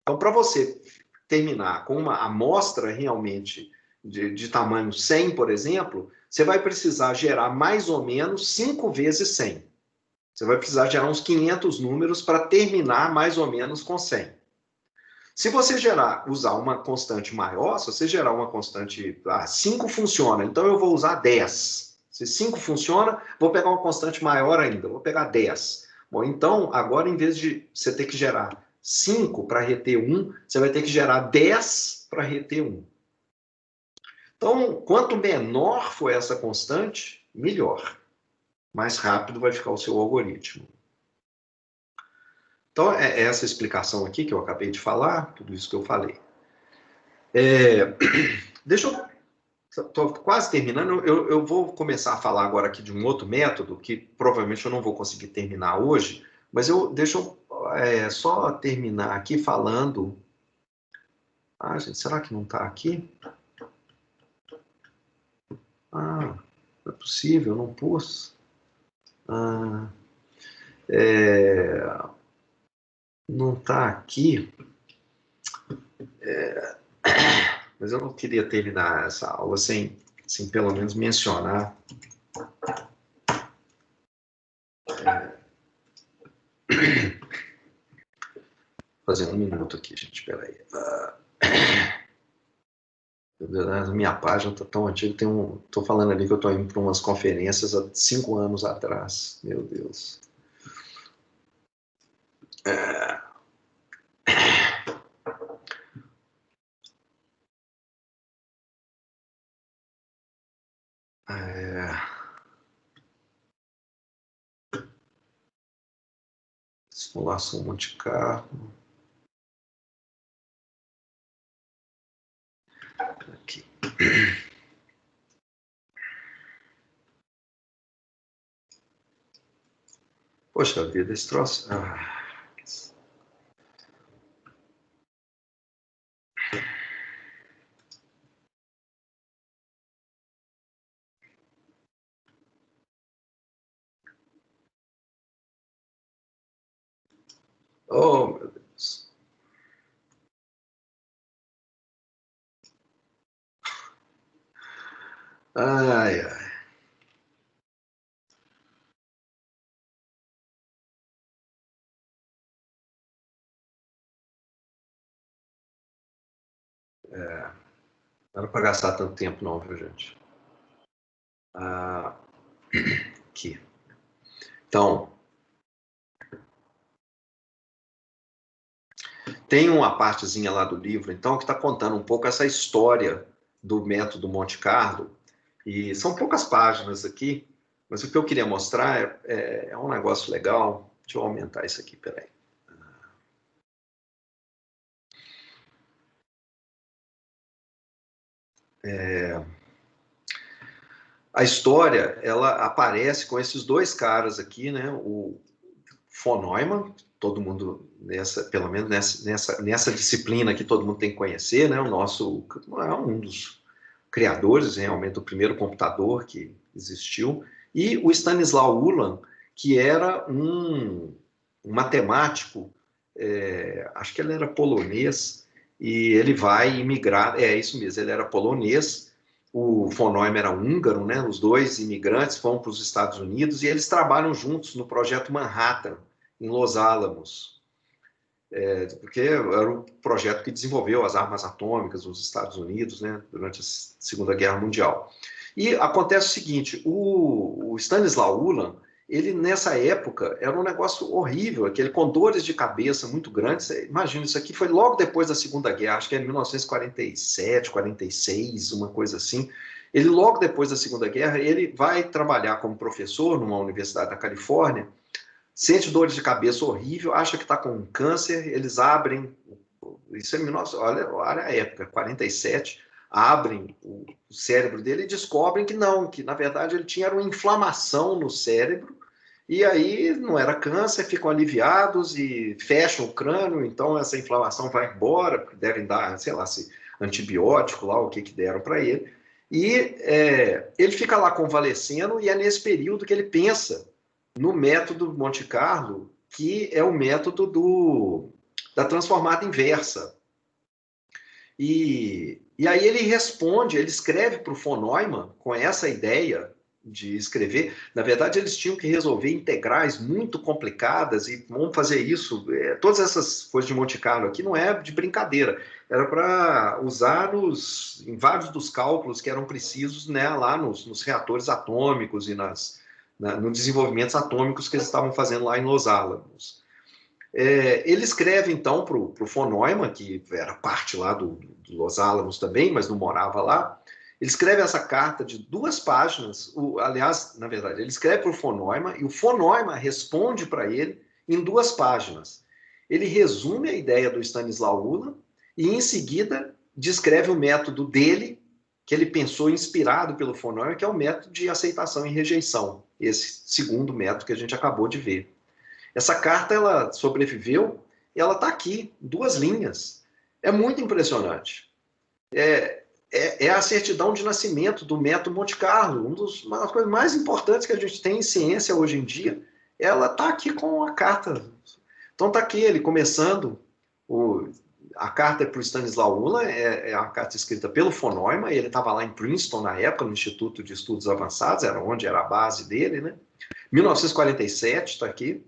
[SPEAKER 1] Então, para você terminar com uma amostra realmente de tamanho 100, por exemplo, você vai precisar gerar mais ou menos 5 vezes 100. Você vai precisar gerar uns 500 números para terminar mais ou menos com 100. Se você usar uma constante maior, se você gerar uma constante, 5 funciona, então eu vou usar 10. Se 5 funciona, vou pegar uma constante maior ainda, vou pegar 10. Bom, então, agora, em vez de você ter que gerar 5 para reter 1, você vai ter que gerar 10 para reter 1. Então, quanto menor for essa constante, melhor. Mais rápido vai ficar o seu algoritmo. Então, é essa explicação aqui que eu acabei de falar, tudo isso que eu falei. Deixa eu... Estou quase terminando, eu vou começar a falar agora aqui de um outro método, que provavelmente eu não vou conseguir terminar hoje, mas deixa eu só terminar aqui falando... gente, será que não está aqui? Não é possível, não pus. Não está aqui. Mas eu não queria terminar essa aula sem pelo menos mencionar. Fazendo um minuto aqui, gente, espera aí. A minha página está tão antiga, estou falando ali que eu estou indo para umas conferências há 5 anos atrás. Meu Deus. Simulação Monte Carlo. Aqui. Poxa vida, esse troço... Oh, meu Deus. Ai, ai. Não era para gastar tanto tempo não, viu, gente? Aqui. Então, tem uma partezinha lá do livro, então, que está contando um pouco essa história do método Monte Carlo, e são poucas páginas aqui, mas o que eu queria mostrar é um negócio legal. Deixa eu aumentar isso aqui, peraí. A história, ela aparece com esses dois caras aqui, né? O von Neumann, todo mundo, pelo menos nessa disciplina que todo mundo tem que conhecer, né? É um dos criadores, realmente, do primeiro computador que existiu, e o Stanisław Ulam, que era um matemático, acho que ele era polonês, e ele vai imigrar, isso mesmo, ele era polonês, o von Neumann era húngaro, né? Os dois imigrantes vão para os Estados Unidos e eles trabalham juntos no projeto Manhattan, em Los Alamos, porque era o projeto que desenvolveu as armas atômicas nos Estados Unidos, né? Durante a Segunda Guerra Mundial. E acontece o seguinte, o Stanisław Ulam, ele nessa época era um negócio horrível, aquele com dores de cabeça muito grandes. Imagina, isso aqui foi logo depois da Segunda Guerra, acho que é em 1947, 46, uma coisa assim. Ele logo depois da Segunda Guerra, ele vai trabalhar como professor numa universidade da Califórnia, sente dores de cabeça horrível, acha que está com câncer, eles abrem, isso é 19, olha a época, 47, abrem o cérebro dele e descobrem que não, que na verdade ele tinha uma inflamação no cérebro, e aí não era câncer, ficam aliviados e fecham o crânio, então essa inflamação vai embora, devem dar, sei lá, se antibiótico lá, o que deram para ele, E ele fica lá convalescendo, e é nesse período que ele pensa no método Monte Carlo, que é o método da transformada inversa. E aí ele responde, ele escreve para o von Neumann com essa ideia de escrever. Na verdade, eles tinham que resolver integrais muito complicadas, e vamos fazer isso. Todas essas coisas de Monte Carlo aqui não é de brincadeira, era para usar em vários dos cálculos que eram precisos, né, lá nos reatores atômicos e nos desenvolvimentos atômicos que eles estavam fazendo lá em Los Alamos. Ele escreve, então, para o von Neumann, que era parte lá do Los Alamos também, mas não morava lá. Ele escreve essa carta de 2 páginas, aliás, na verdade, ele escreve para o von Neumann, e o von Neumann responde para ele em 2 páginas. Ele resume a ideia do Stanisław Ulam e, em seguida, descreve o método dele, que ele pensou inspirado pelo von Neumann, que é o método de aceitação e rejeição, esse segundo método que a gente acabou de ver. Essa carta, ela sobreviveu e ela está aqui, 2 linhas. É muito impressionante. É a certidão de nascimento do método Monte Carlo, uma das coisas mais importantes que a gente tem em ciência hoje em dia. Ela está aqui com a carta. Então está aqui ele começando, a carta é para o Stanisław Ulam, é uma carta escrita pelo von Neumann, ele estava lá em Princeton na época, no Instituto de Estudos Avançados, onde era a base dele, né? 1947, está aqui.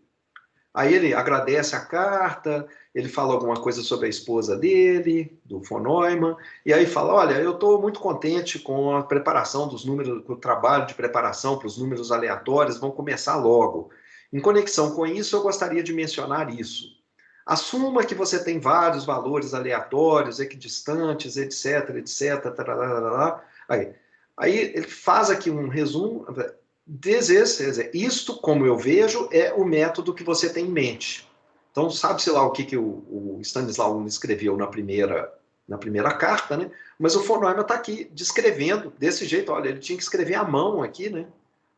[SPEAKER 1] Aí ele agradece a carta, ele fala alguma coisa sobre a esposa dele, do von Neumann, e aí fala, olha, eu estou muito contente com a preparação dos números, com o trabalho de preparação para os números aleatórios, vão começar logo. Em conexão com isso, eu gostaria de mencionar isso. Assuma que você tem vários valores aleatórios, equidistantes, etc, etc, tarará. Aí ele faz aqui um resumo. Isto, como eu vejo, é o método que você tem em mente. Então, sabe-se lá o que o Stanisław Ulam escreveu na primeira carta, né? Mas o von Neumann está aqui descrevendo desse jeito. Olha, ele tinha que escrever à mão aqui, né?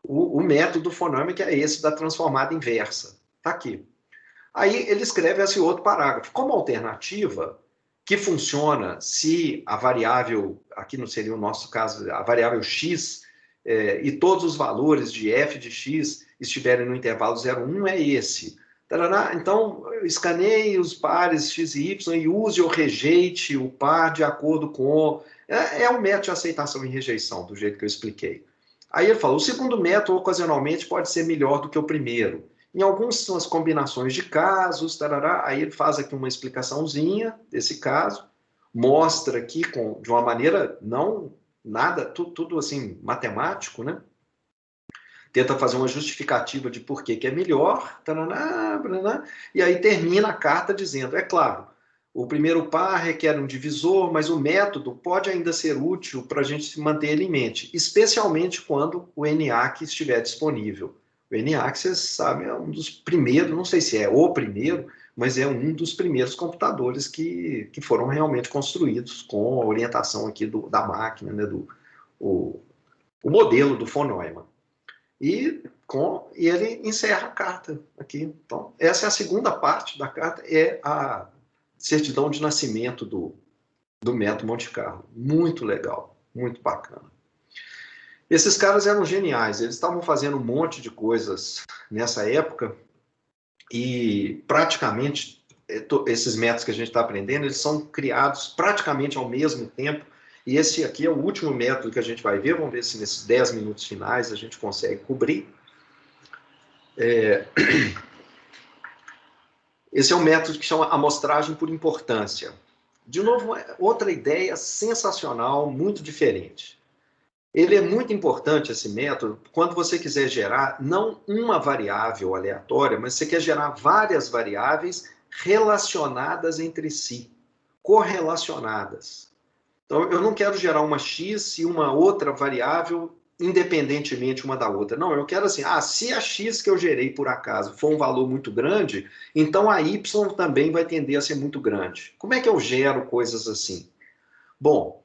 [SPEAKER 1] O método do von Neumann, que é esse da transformada inversa. Está aqui. Aí ele escreve esse outro parágrafo. Como alternativa, que funciona se a variável, aqui não seria o nosso caso, a variável x, e todos os valores de f de x estiverem no intervalo 0,1, é esse. Então, escaneie os pares x e y e use ou rejeite o par de acordo com... É um método de aceitação e rejeição, do jeito que eu expliquei. Aí ele fala, o segundo método, ocasionalmente, pode ser melhor do que o primeiro. Em algumas são as combinações de casos, aí ele faz aqui uma explicaçãozinha desse caso, mostra aqui de uma maneira não... nada, tudo assim, matemático, né? Tenta fazer uma justificativa de por que é melhor, e aí termina a carta dizendo, é claro, o primeiro par requer um divisor, mas o método pode ainda ser útil para a gente manter ele em mente, especialmente quando o ENIAC estiver disponível. O ENIAC, vocês sabem, é um dos primeiros, não sei se é o primeiro, mas é um dos primeiros computadores que foram realmente construídos com a orientação aqui da máquina, né, o modelo do von Neumann. E ele encerra a carta aqui. Então, essa é a segunda parte da carta, é a certidão de nascimento do método Monte Carlo. Muito legal, muito bacana. Esses caras eram geniais, eles estavam fazendo um monte de coisas nessa época, e praticamente esses métodos que a gente está aprendendo, eles são criados praticamente ao mesmo tempo, e esse aqui é o último método que a gente vai ver, vamos ver se nesses 10 minutos finais a gente consegue cobrir. Esse é um método que chama amostragem por importância. De novo, outra ideia sensacional, muito diferente. Ele é muito importante, esse método, quando você quiser gerar não uma variável aleatória, mas você quer gerar várias variáveis relacionadas entre si, correlacionadas. Então, eu não quero gerar uma x e uma outra variável independentemente uma da outra. Não, eu quero assim, se a x que eu gerei por acaso for um valor muito grande, então a y também vai tender a ser muito grande. Como é que eu gero coisas assim? Bom,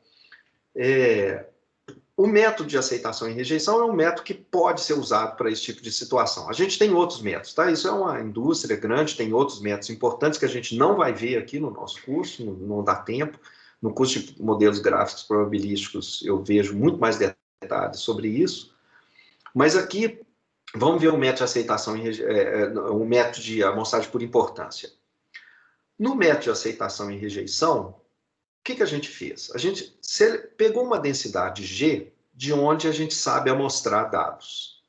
[SPEAKER 1] o método de aceitação e rejeição é um método que pode ser usado para esse tipo de situação. A gente tem outros métodos, tá? Isso é uma indústria grande, tem outros métodos importantes que a gente não vai ver aqui no nosso curso, não dá tempo, No curso de modelos gráficos probabilísticos, eu vejo muito mais detalhes sobre isso. Mas aqui, vamos ver o método de aceitação, o método de amostragem por importância. No método de aceitação e rejeição, o que a gente fez? A gente pegou uma densidade G, de onde a gente sabe amostrar dados.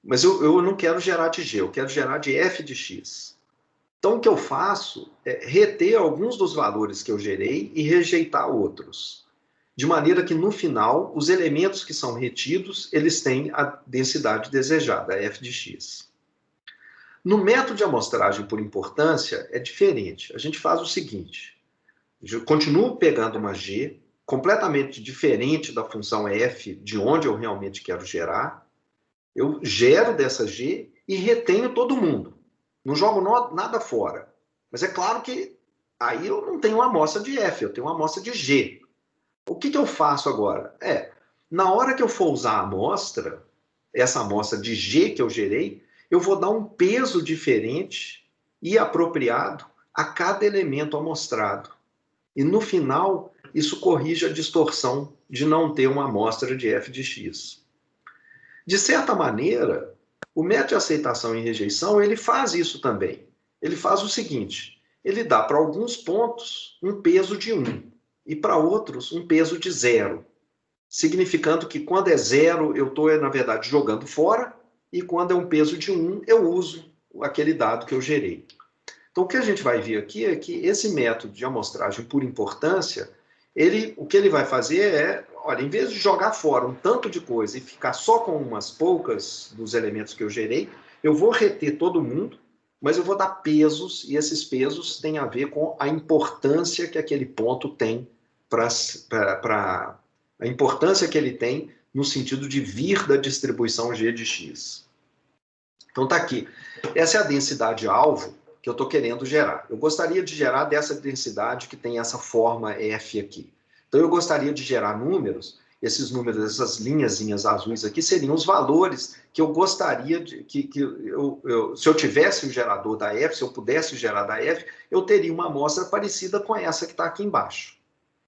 [SPEAKER 1] Mas eu não quero gerar de G, eu quero gerar de f de x. Então, o que eu faço é reter alguns dos valores que eu gerei e rejeitar outros. De maneira que, no final, os elementos que são retidos, eles têm a densidade desejada, f de x. No método de amostragem por importância, é diferente. A gente faz o seguinte, eu continuo pegando uma G, completamente diferente da função f, de onde eu realmente quero gerar, eu gero dessa G e retenho todo mundo. Não jogo nada fora. Mas é claro que aí eu não tenho uma amostra de F, eu tenho uma amostra de G. O que eu faço agora? Na hora que eu for usar a amostra, essa amostra de G que eu gerei, eu vou dar um peso diferente e apropriado a cada elemento amostrado. E no final, isso corrige a distorção de não ter uma amostra de F de X. De certa maneira, o método de aceitação e rejeição, ele faz isso também. Ele faz o seguinte, ele dá para alguns pontos um peso de 1 e para outros um peso de 0, significando que quando é 0 eu estou, na verdade, jogando fora e quando é um peso de 1 eu uso aquele dado que eu gerei. Então, o que a gente vai ver aqui é que esse método de amostragem por importância, o que ele vai fazer é, olha, em vez de jogar fora um tanto de coisa e ficar só com umas poucas dos elementos que eu gerei, eu vou reter todo mundo, mas eu vou dar pesos, e esses pesos têm a ver com a importância que aquele ponto tem a importância que ele tem no sentido de vir da distribuição G de X. Então, está aqui. Essa é a densidade alvo que eu estou querendo gerar. Eu gostaria de gerar dessa densidade que tem essa forma F aqui. Então, eu gostaria de gerar números, esses números, essas linhazinhas azuis aqui, seriam os valores que eu gostaria de... se eu tivesse o gerador da F, se eu pudesse gerar da F, eu teria uma amostra parecida com essa que está aqui embaixo.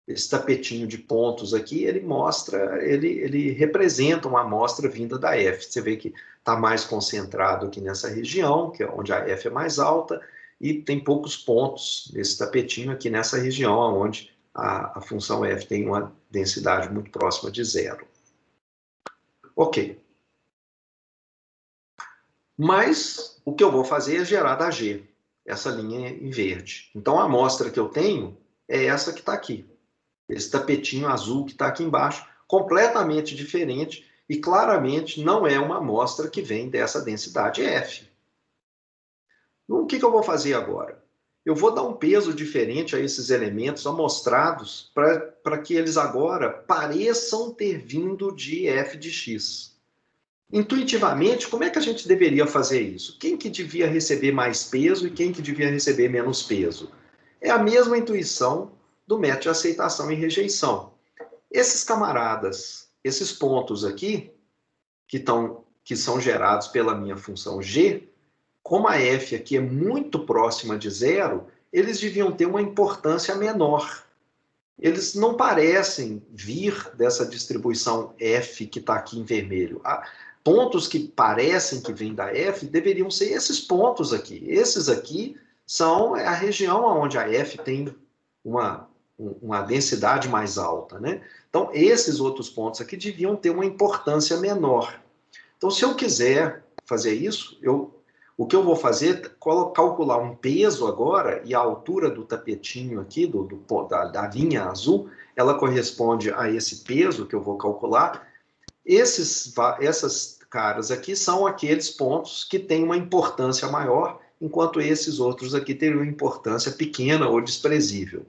[SPEAKER 1] Esse tapetinho de pontos aqui, ele mostra, ele representa uma amostra vinda da F. Você vê que está mais concentrado aqui nessa região, que é onde a F é mais alta, e tem poucos pontos nesse tapetinho aqui nessa região, onde a função F tem uma densidade muito próxima de 0. Ok. Mas o que eu vou fazer é gerar da G, essa linha em verde. Então, a amostra que eu tenho é essa que está aqui. Esse tapetinho azul que está aqui embaixo, completamente diferente e claramente não é uma amostra que vem dessa densidade F. Então, o que eu vou fazer agora? Eu vou dar um peso diferente a esses elementos amostrados para que eles agora pareçam ter vindo de F de X. Intuitivamente, como é que a gente deveria fazer isso? Quem que devia receber mais peso e quem que devia receber menos peso? É a mesma intuição do método de aceitação e rejeição. Esses camaradas, esses pontos aqui, que são gerados pela minha função G, como a F aqui é muito próxima de 0, eles deviam ter uma importância menor. Eles não parecem vir dessa distribuição F que está aqui em vermelho. Pontos que parecem que vêm da F deveriam ser esses pontos aqui. Esses aqui são a região onde a F tem uma densidade mais alta, né? Então, esses outros pontos aqui deviam ter uma importância menor. Então, se eu quiser fazer isso, o que eu vou fazer é calcular um peso agora, e a altura do tapetinho aqui, da linha azul, ela corresponde a esse peso que eu vou calcular. Essas caras aqui são aqueles pontos que têm uma importância maior, enquanto esses outros aqui teriam uma importância pequena ou desprezível.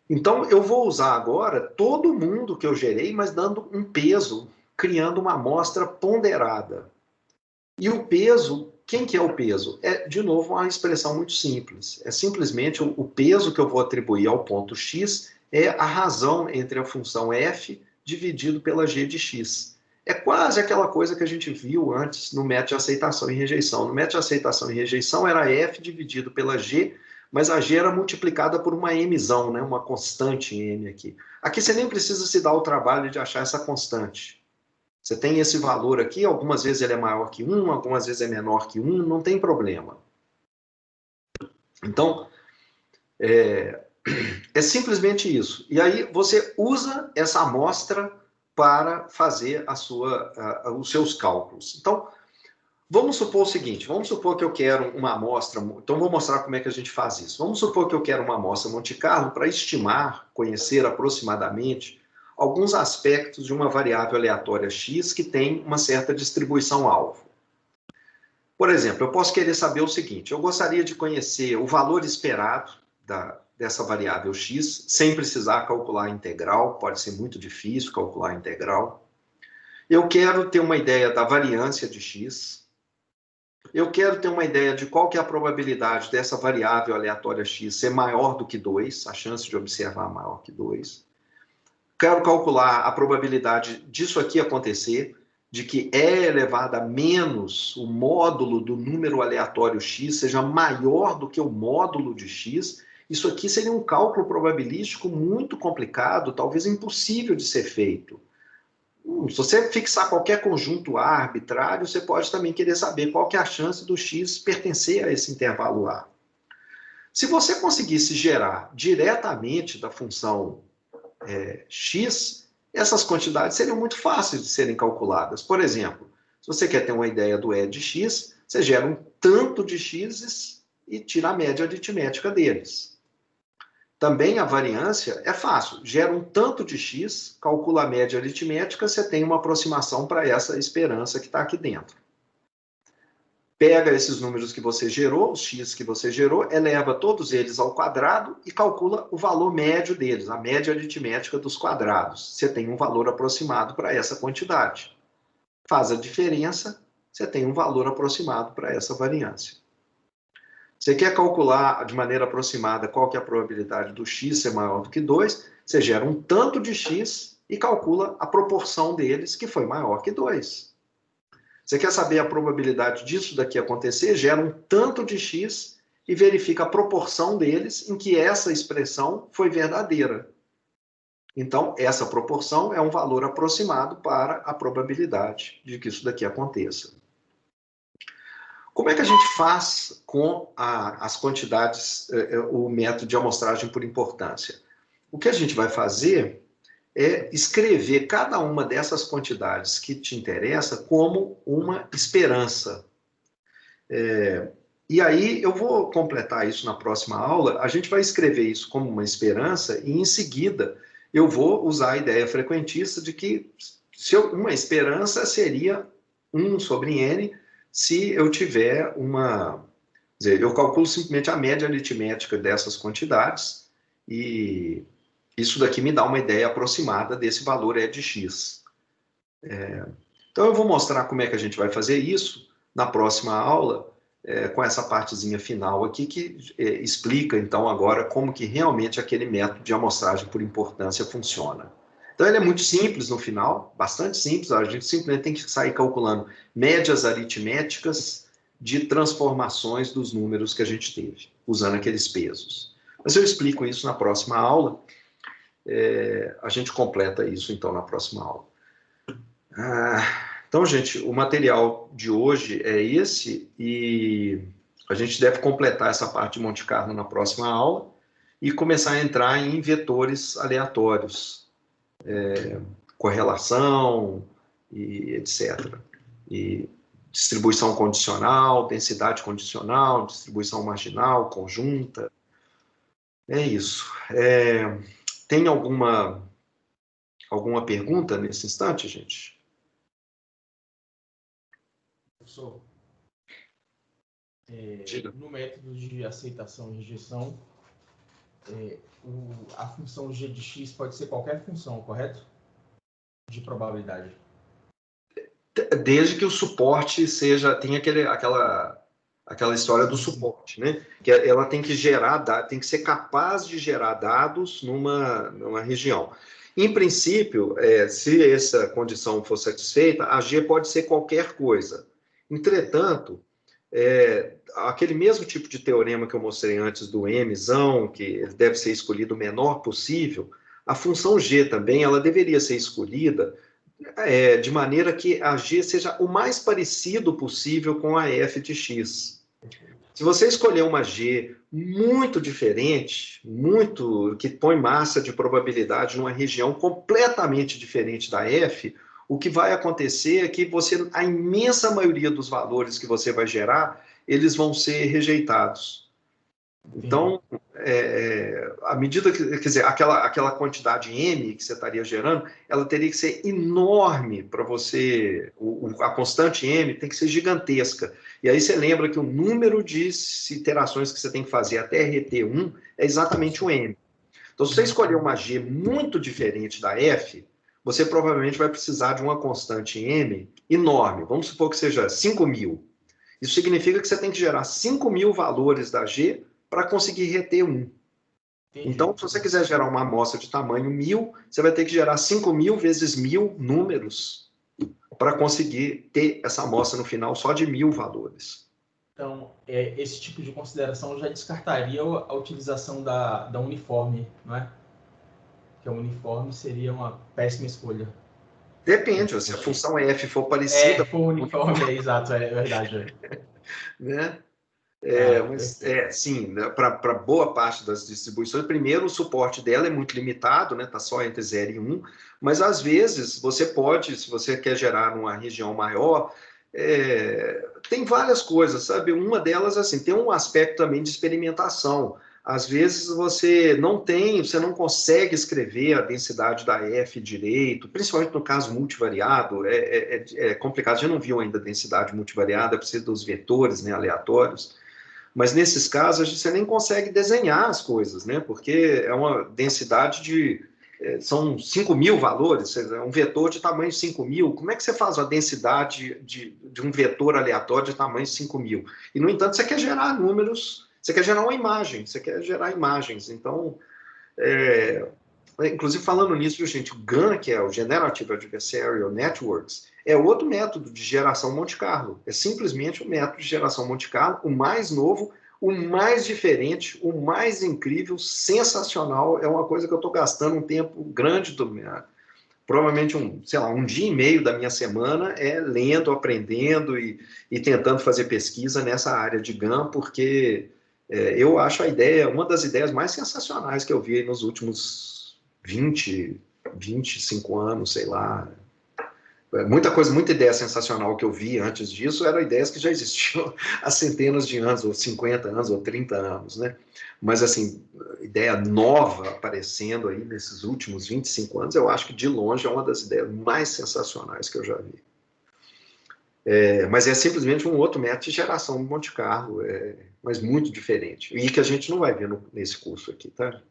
[SPEAKER 1] Então, eu vou usar agora todo mundo que eu gerei, mas dando um peso, criando uma amostra ponderada. E o peso, quem que é o peso? É, de novo, uma expressão muito simples. É simplesmente o peso que eu vou atribuir ao ponto x é a razão entre a função f dividido pela g de x. É quase aquela coisa que a gente viu antes no método de aceitação e rejeição. No método de aceitação e rejeição era f dividido pela g, mas a G era multiplicada por uma mzão, né? Uma constante em M aqui. Aqui você nem precisa se dar o trabalho de achar essa constante. Você tem esse valor aqui, algumas vezes ele é maior que 1, algumas vezes é menor que 1, não tem problema. Então, é simplesmente isso. E aí você usa essa amostra para fazer os seus cálculos. Então, vamos supor o seguinte, vamos supor que eu quero uma amostra, então vou mostrar como é que a gente faz isso. Vamos supor que eu quero uma amostra Monte Carlo para estimar, conhecer aproximadamente alguns aspectos de uma variável aleatória x que tem uma certa distribuição alvo. Por exemplo, eu posso querer saber o seguinte, eu gostaria de conhecer o valor esperado dessa variável x, sem precisar calcular a integral, pode ser muito difícil calcular a integral. Eu quero ter uma ideia da variância de x. Eu quero ter uma ideia de qual que é a probabilidade dessa variável aleatória x ser maior do que 2, a chance de observar maior que 2. Quero calcular a probabilidade disso aqui acontecer, de que E elevado a menos o módulo do número aleatório x seja maior do que o módulo de x. Isso aqui seria um cálculo probabilístico muito complicado, talvez impossível de ser feito. Se você fixar qualquer conjunto A arbitrário, você pode também querer saber qual que é a chance do x pertencer a esse intervalo A. Se você conseguisse gerar diretamente da função x, essas quantidades seriam muito fáceis de serem calculadas. Por exemplo, se você quer ter uma ideia do E de x, você gera um tanto de x's e tira a média aritmética deles. Também a variância é fácil. Gera um tanto de x, calcula a média aritmética, você tem uma aproximação para essa esperança que está aqui dentro. Pega esses números que você gerou, os x que você gerou, eleva todos eles ao quadrado e calcula o valor médio deles, a média aritmética dos quadrados. Você tem um valor aproximado para essa quantidade. Faz a diferença, você tem um valor aproximado para essa variância. Você quer calcular de maneira aproximada qual que é a probabilidade do x ser maior do que 2, você gera um tanto de x e calcula a proporção deles, que foi maior que 2. Você quer saber a probabilidade disso daqui acontecer, gera um tanto de x e verifica a proporção deles em que essa expressão foi verdadeira. Então, essa proporção é um valor aproximado para a probabilidade de que isso daqui aconteça. Como é que a gente faz com as quantidades, o método de amostragem por importância? O que a gente vai fazer é escrever cada uma dessas quantidades que te interessa como uma esperança. E aí eu vou completar isso na próxima aula, a gente vai escrever isso como uma esperança e em seguida eu vou usar a ideia frequentista de que uma esperança seria 1 sobre n se eu tiver quer dizer, eu calculo simplesmente a média aritmética dessas quantidades e isso daqui me dá uma ideia aproximada desse valor E de x. Então eu vou mostrar como é que a gente vai fazer isso na próxima aula, com essa partezinha final aqui, que explica então agora como que realmente aquele método de amostragem por importância funciona. Então ele é muito simples no final, bastante simples, a gente simplesmente tem que sair calculando médias aritméticas de transformações dos números que a gente teve, usando aqueles pesos. Mas eu explico isso na próxima aula. A gente completa isso, então, na próxima aula. Então, gente, o material de hoje é esse, e a gente deve completar essa parte de Monte Carlo na próxima aula e começar a entrar em vetores aleatórios, correlação, e etc. E distribuição condicional, densidade condicional, distribuição marginal, conjunta. É isso. Tem alguma pergunta nesse instante, gente?
[SPEAKER 2] Professor, no método de aceitação e rejeição, a função g de x pode ser qualquer função, correto? De probabilidade.
[SPEAKER 1] Desde que o suporte tenha aquela história do suporte, né? Que ela tem que gerar dados, tem que ser capaz de gerar dados numa região. Em princípio, se essa condição for satisfeita, a G pode ser qualquer coisa. Entretanto, aquele mesmo tipo de teorema que eu mostrei antes do Mzão, que ele deve ser escolhido o menor possível, a função G também, ela deveria ser escolhida de maneira que a G seja o mais parecido possível com a f de x. Se você escolher uma G muito diferente, que põe massa de probabilidade numa região completamente diferente da f, o que vai acontecer é que a imensa maioria dos valores que você vai gerar, eles vão ser rejeitados. Então, à medida que, quer dizer, aquela quantidade M que você estaria gerando, ela teria que ser enorme para você, a constante M tem que ser gigantesca. E aí você lembra que o número de iterações que você tem que fazer até RT1 é exatamente o M. Então, se você escolher uma G muito diferente da F, você provavelmente vai precisar de uma constante M enorme. Vamos supor que seja 5.000. Isso significa que você tem que gerar 5.000 valores da G para conseguir reter 1. Entendi. Então, se você quiser gerar uma amostra de tamanho 1.000, você vai ter que gerar 5.000 vezes 1.000 números para conseguir ter essa amostra no final só de 1.000 valores.
[SPEAKER 2] Então, esse tipo de consideração já descartaria a utilização da uniforme, não é? Que a uniforme seria uma péssima escolha.
[SPEAKER 1] Depende, se a função f for parecida...
[SPEAKER 2] for uniforme, exato, é verdade.
[SPEAKER 1] Né? Mas sim, né, para boa parte das distribuições, primeiro o suporte dela é muito limitado, né, tá só entre 0 e 1, mas às vezes você pode, se você quer gerar numa região maior, tem várias coisas, sabe? Uma delas, assim, tem um aspecto também de experimentação. Às vezes você não consegue escrever a densidade da F direito, principalmente no caso multivariado, é complicado, a gente não viu ainda a densidade multivariada, precisa dos vetores, né, aleatórios. Mas nesses casos, você nem consegue desenhar as coisas, né? Porque é uma densidade são 5.000 valores, é um vetor de tamanho 5.000. Como é que você faz a densidade de um vetor aleatório de tamanho 5.000? E, no entanto, você quer gerar números, você quer gerar uma imagem, você quer gerar imagens. Então, inclusive falando nisso, gente, o GAN, que é o Generative Adversarial Networks, é outro método de geração Monte Carlo. É simplesmente um método de geração Monte Carlo, o mais novo, o mais diferente, o mais incrível, sensacional. É uma coisa que eu estou gastando um tempo grande, provavelmente um dia e meio da minha semana lendo, aprendendo e tentando fazer pesquisa nessa área de GAN, porque eu acho uma das ideias mais sensacionais que eu vi nos últimos 25 anos, sei lá. Muita ideia sensacional que eu vi antes disso eram ideias que já existiam há centenas de anos, ou 50 anos, ou 30 anos, né? Mas, assim, ideia nova aparecendo aí nesses últimos 25 anos, eu acho que, de longe, é uma das ideias mais sensacionais que eu já vi. Mas é simplesmente um outro método de geração de Monte Carlo, mas muito diferente, e que a gente não vai ver nesse curso aqui, tá?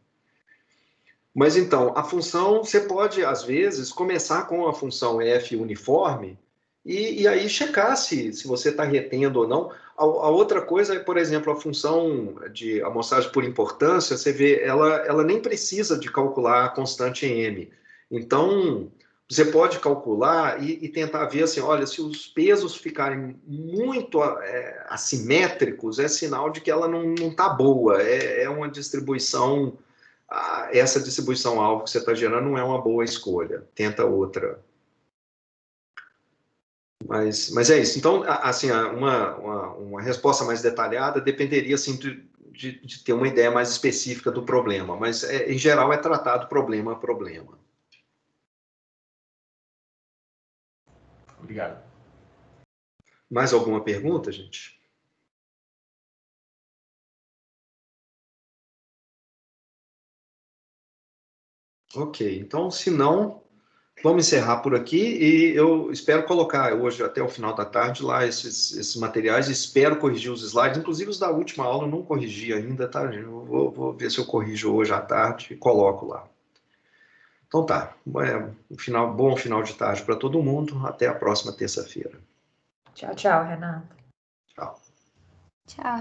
[SPEAKER 1] Mas, então, a função, você pode, às vezes, começar com a função f uniforme e aí checar se você está retendo ou não. A outra coisa é, por exemplo, a função de amostragem por importância, você vê, ela nem precisa de calcular a constante m. Então, você pode calcular e tentar ver assim, olha, se os pesos ficarem muito assimétricos, é sinal de que ela não está boa, é uma distribuição... essa distribuição alvo que você está gerando não é uma boa escolha. Tenta outra. Mas é isso. Então, assim, uma resposta mais detalhada dependeria, assim, de ter uma ideia mais específica do problema. Mas, em geral, é tratado problema a problema.
[SPEAKER 2] Obrigado.
[SPEAKER 1] Mais alguma pergunta, gente? Ok. Então, se não... Vamos encerrar por aqui e eu espero colocar hoje, até o final da tarde, lá esses materiais. Espero corrigir os slides, inclusive os da última aula eu não corrigi ainda, tá? Eu vou ver se eu corrijo hoje à tarde e coloco lá. Então tá, bom final de tarde para todo mundo. Até a próxima terça-feira.
[SPEAKER 3] Tchau, tchau, Renato.
[SPEAKER 1] Tchau.
[SPEAKER 3] Tchau.